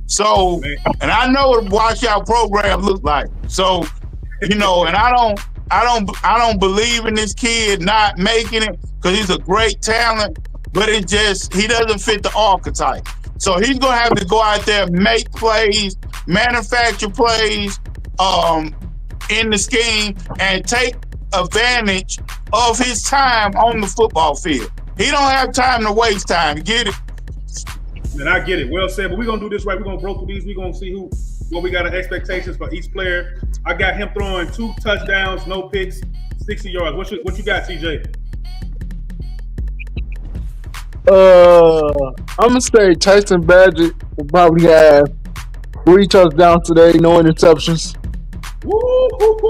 So, and I know what a washout program looks like. So, and I don't believe in this kid not making it because he's a great talent, but it's just he doesn't fit the archetype. So he's gonna have to go out there, make plays, manufacture plays in the scheme, and take advantage of his time on the football field. He don't have time to waste time. Get it? And I get it. Well said. But we're gonna do this right. We're gonna go through these. We're gonna see what we got as expectations for each player. I got him throwing 2 touchdowns, no picks, 60 yards. What you got, CJ? I'm gonna say Tyson Badgett will probably have 3 touchdowns today, no interceptions. Woo.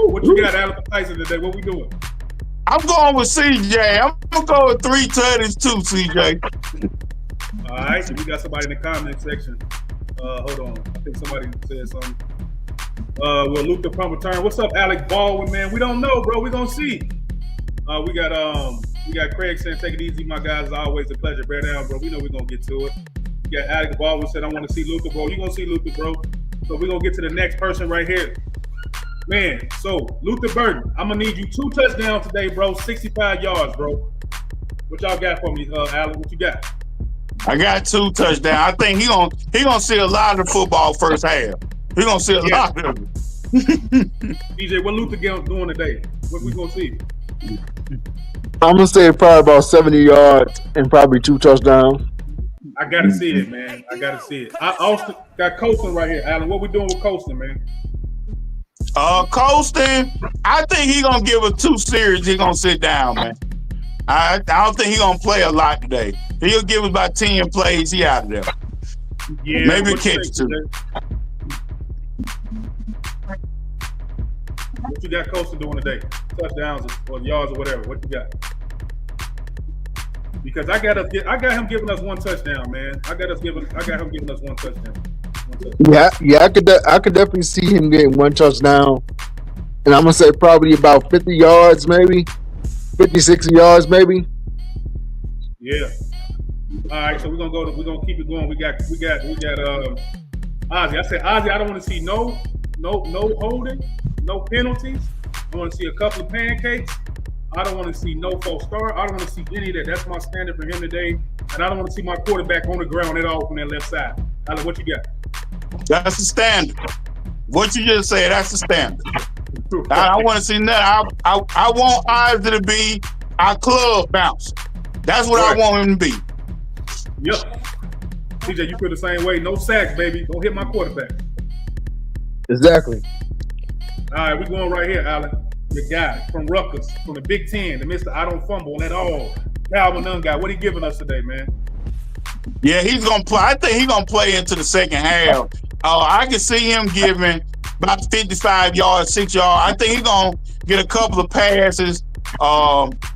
What you got, Allen, for Tyson today? What we doing? I'm going with CJ. I'm gonna go with 3 tutties too, CJ. All right, so we got somebody in the comment section. Hold on, I think somebody said something. Will Luke the punt return? What's up, Alec Baldwin, man? We don't know, bro. We gonna see. We got Craig saying, take it easy, my guys. It's always a pleasure. Bear down, bro. We know we're going to get to it. We got Alec Baldwin said, I want to see Luka, bro. You're going to see Luka, bro. So we're going to get to the next person right here. Man, so Luther Burton, I'm going to need you 2 touchdowns today, bro. 65 yards, bro. What y'all got for me, Alec? What you got? I got 2 touchdowns. I think he gonna see a lot of football first half. He gonna see a lot of it. DJ, what Luther doing today? What we gonna see? I'm gonna say probably about 70 yards and probably 2 touchdowns. I gotta see it, man. I gotta see it. I also got Colston right here, Alan. What we doing with Colston, man? Colston, I think he gonna give us 2 series. He gonna sit down, man. I don't think he gonna play a lot today. He'll give us about 10 plays. He out of there. Yeah, maybe a catch 2. What you got Colston doing today? Touchdowns or yards or whatever. What you got? Because I got him giving us 1 touchdown, man. I got him giving us 1 touchdown. Yeah. I could definitely see him getting 1 touchdown, and I'm gonna say probably about 50 yards, maybe 50, 60 yards, maybe. Yeah. All right, so we're gonna keep it going. We got Ozzy. I said Ozzy, I don't want to see no holding, no penalties. I want to see a couple of pancakes. I don't want to see no false start. I don't want to see any of that. That's my standard for him today. And I don't want to see my quarterback on the ground at all from that left side. Alan, what you got? That's the standard. What you just said, that's the standard. I want to see nothing. I want Ozzy to be our club bouncer. That's what I want him to be. Yep. TJ, you feel the same way. No sacks, baby. Don't hit my quarterback. Exactly. All right, we're going right here, Alan. Your guy from Rutgers, from the Big Ten, the Mr. I don't fumble at all. Calvin Nunn guy. What he giving us today, man? Yeah, he's gonna play. I think he's gonna play into the second half. I can see him giving about 55 yards, 6 yards. I think he's gonna get a couple of passes.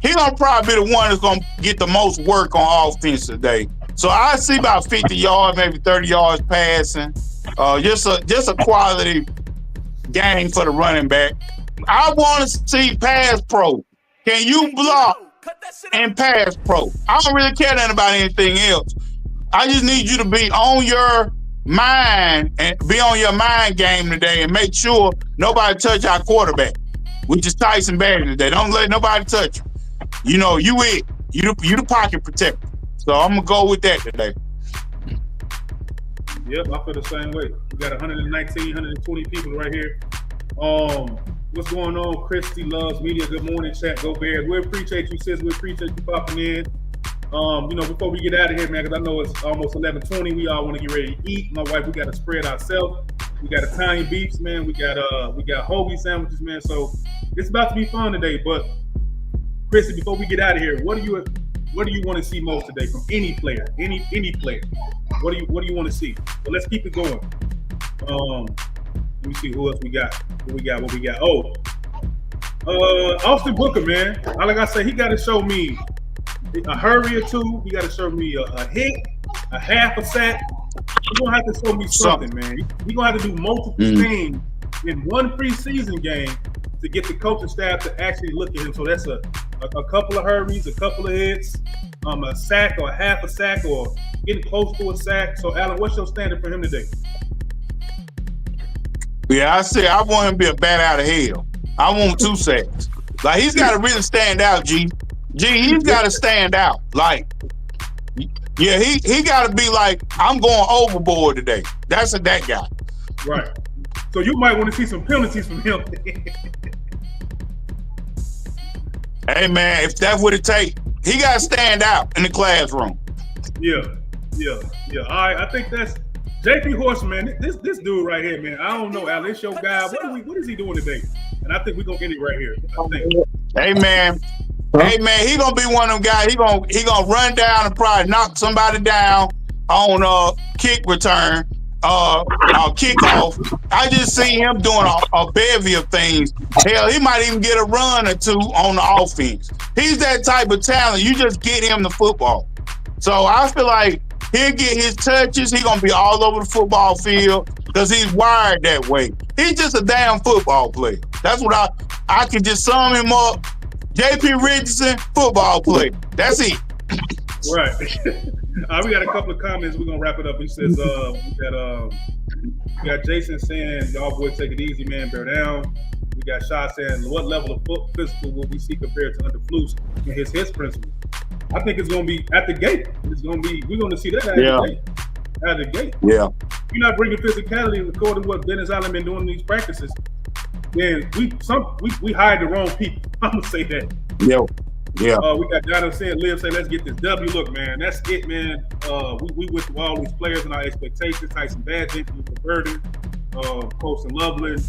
He's gonna probably be the one that's gonna get the most work on offense today. So I see about 50 yards, maybe 30 yards passing. Just a quality game for the running back. I want to see pass pro. Can you block and pass pro? I don't really care nothing about anything else. I just need you to be on your mind and be on your mind game today and make sure nobody touch our quarterback, which is Tyson Bagger today. Don't let nobody touch you. You know, you the pocket protector. So I'm gonna go with that today. Yep, I feel the same way. We got 119, 120 people right here. What's going on? Christy loves media. Good morning, chat. Go Bears. We appreciate you, sis. We appreciate you popping in. Before we get out of here, man, because I know it's almost 11:20. We all want to get ready to eat. My wife, we got to spread ourselves. We got Italian beefs, man. We got hoagie sandwiches, man. So it's about to be fun today. But Christy, before we get out of here, what do you want to see most today from any player? Any player? What do you want to see? So let's keep it going. Let me see who else we got. What we got? Austin Booker, man. Like I said, he got to show me a hurry or two. He got to show me a hit, a half a sack. He's gonna have to show me something, man. He's gonna have to do multiple things in one preseason game to get the coaching staff to actually look at him. So that's a couple of hurries, a couple of hits, a sack or a half a sack or getting close to a sack. So Alan, what's your standard for him today? Yeah, I want him to be a bat out of hell. I want 2 sacks. Like, he's got to really stand out, G. He's got to stand out. Like, yeah, he got to be like, I'm going overboard today. That's that guy. Right. So you might want to see some penalties from him. Hey, man, if that's what it takes, he got to stand out in the classroom. Yeah. All right, I think that's JP Horseman. This dude right here, man. I don't know, Alan. This your guy. What is he doing today? And I think we're gonna get it right here. I think. Hey, man, he gonna be one of them guys. He gonna run down and probably knock somebody down on kick return, kickoff. I just see him doing a bevy of things. Hell, he might even get a run or 2 on the offense. He's that type of talent. You just get him the football. So I feel like he'll get his touches. He's going to be all over the football field because he's wired that way. He's just a damn football player. That's what I can just sum him up. JP Richardson, football player. That's it. Right. We got a couple of comments. We're going to wrap it up. He says, we got Jason saying, y'all boys take it easy, man. Bear down. We got Shaw saying, what level of physical will we see compared to under Flus and his principles? I think it's going to be at the gate. We're going to see that at the gate. Yeah. You're not bringing physicality according to what Dennis Allen been doing in these practices. then we hired the wrong people. I'm gonna say that. Yeah. We got Donald saying, Liv say, let's get this W. Look, man, that's it, man. We went through all these players and our expectations. Tyson Badgett, Luther Burden, Colson Loveland,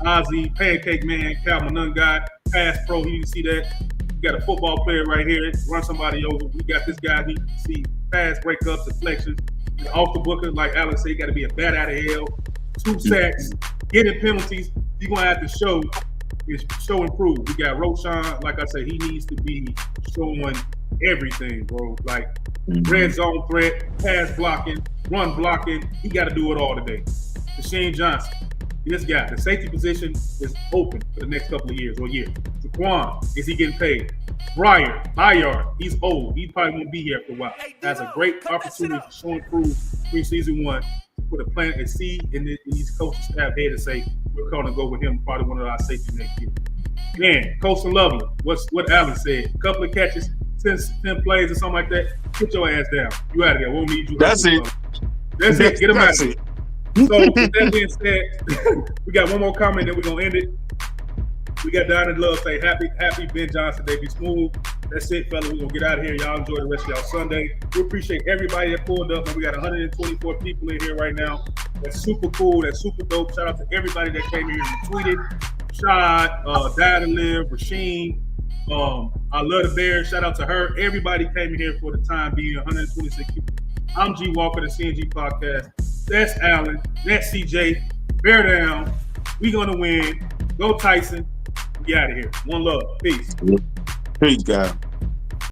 Ozzie, Pancake Man, Calvin Nungat, Pass Pro. You see that? We got a football player right here. Run somebody over. We got this guy. He see pass breakups, deflections. Off the booker, like Alex said, you got to be a bat out of hell. 2 sacks, getting penalties. You're gonna have to show improve. We got Roshan, like I said, he needs to be showing everything, bro. Like red zone threat, pass blocking, run blocking. He got to do it all today. Shane Johnson, this guy, the safety position is open for the next couple of years or year. Jaquan, is he getting paid? Bayard, he's old. He probably won't be here for a while. Has a great opportunity to show improve preseason 1. Put a plant and seed in these coaching staff head to say we're going to go with him, probably one of our safety next year. Man, Colson Loveland, what Allen said, a couple of catches, 10 plays or something like that. Get your ass down. You out of there. We'll need you. That's it. That's it. Get him out of there. So with that being said, we got one more comment, then we're gonna end it. We got Donnie Love say happy Ben Johnson Day. Be smooth. That's it, fella. We're gonna get out of here. Y'all enjoy the rest of y'all Sunday. We appreciate everybody that pulled up. And we got 124 people in here right now. That's super cool. That's super dope. Shout out to everybody that came here and tweeted. Shad, Died and Live, Rasheen. I love the Bears. Shout out to her. Everybody came in here for the time being. 126 people. I'm G Walker, the CNG Podcast. That's Allen. That's CJ. Bear down. We gonna win. Go Tyson. We out of here. One love. Peace. Peace, guys.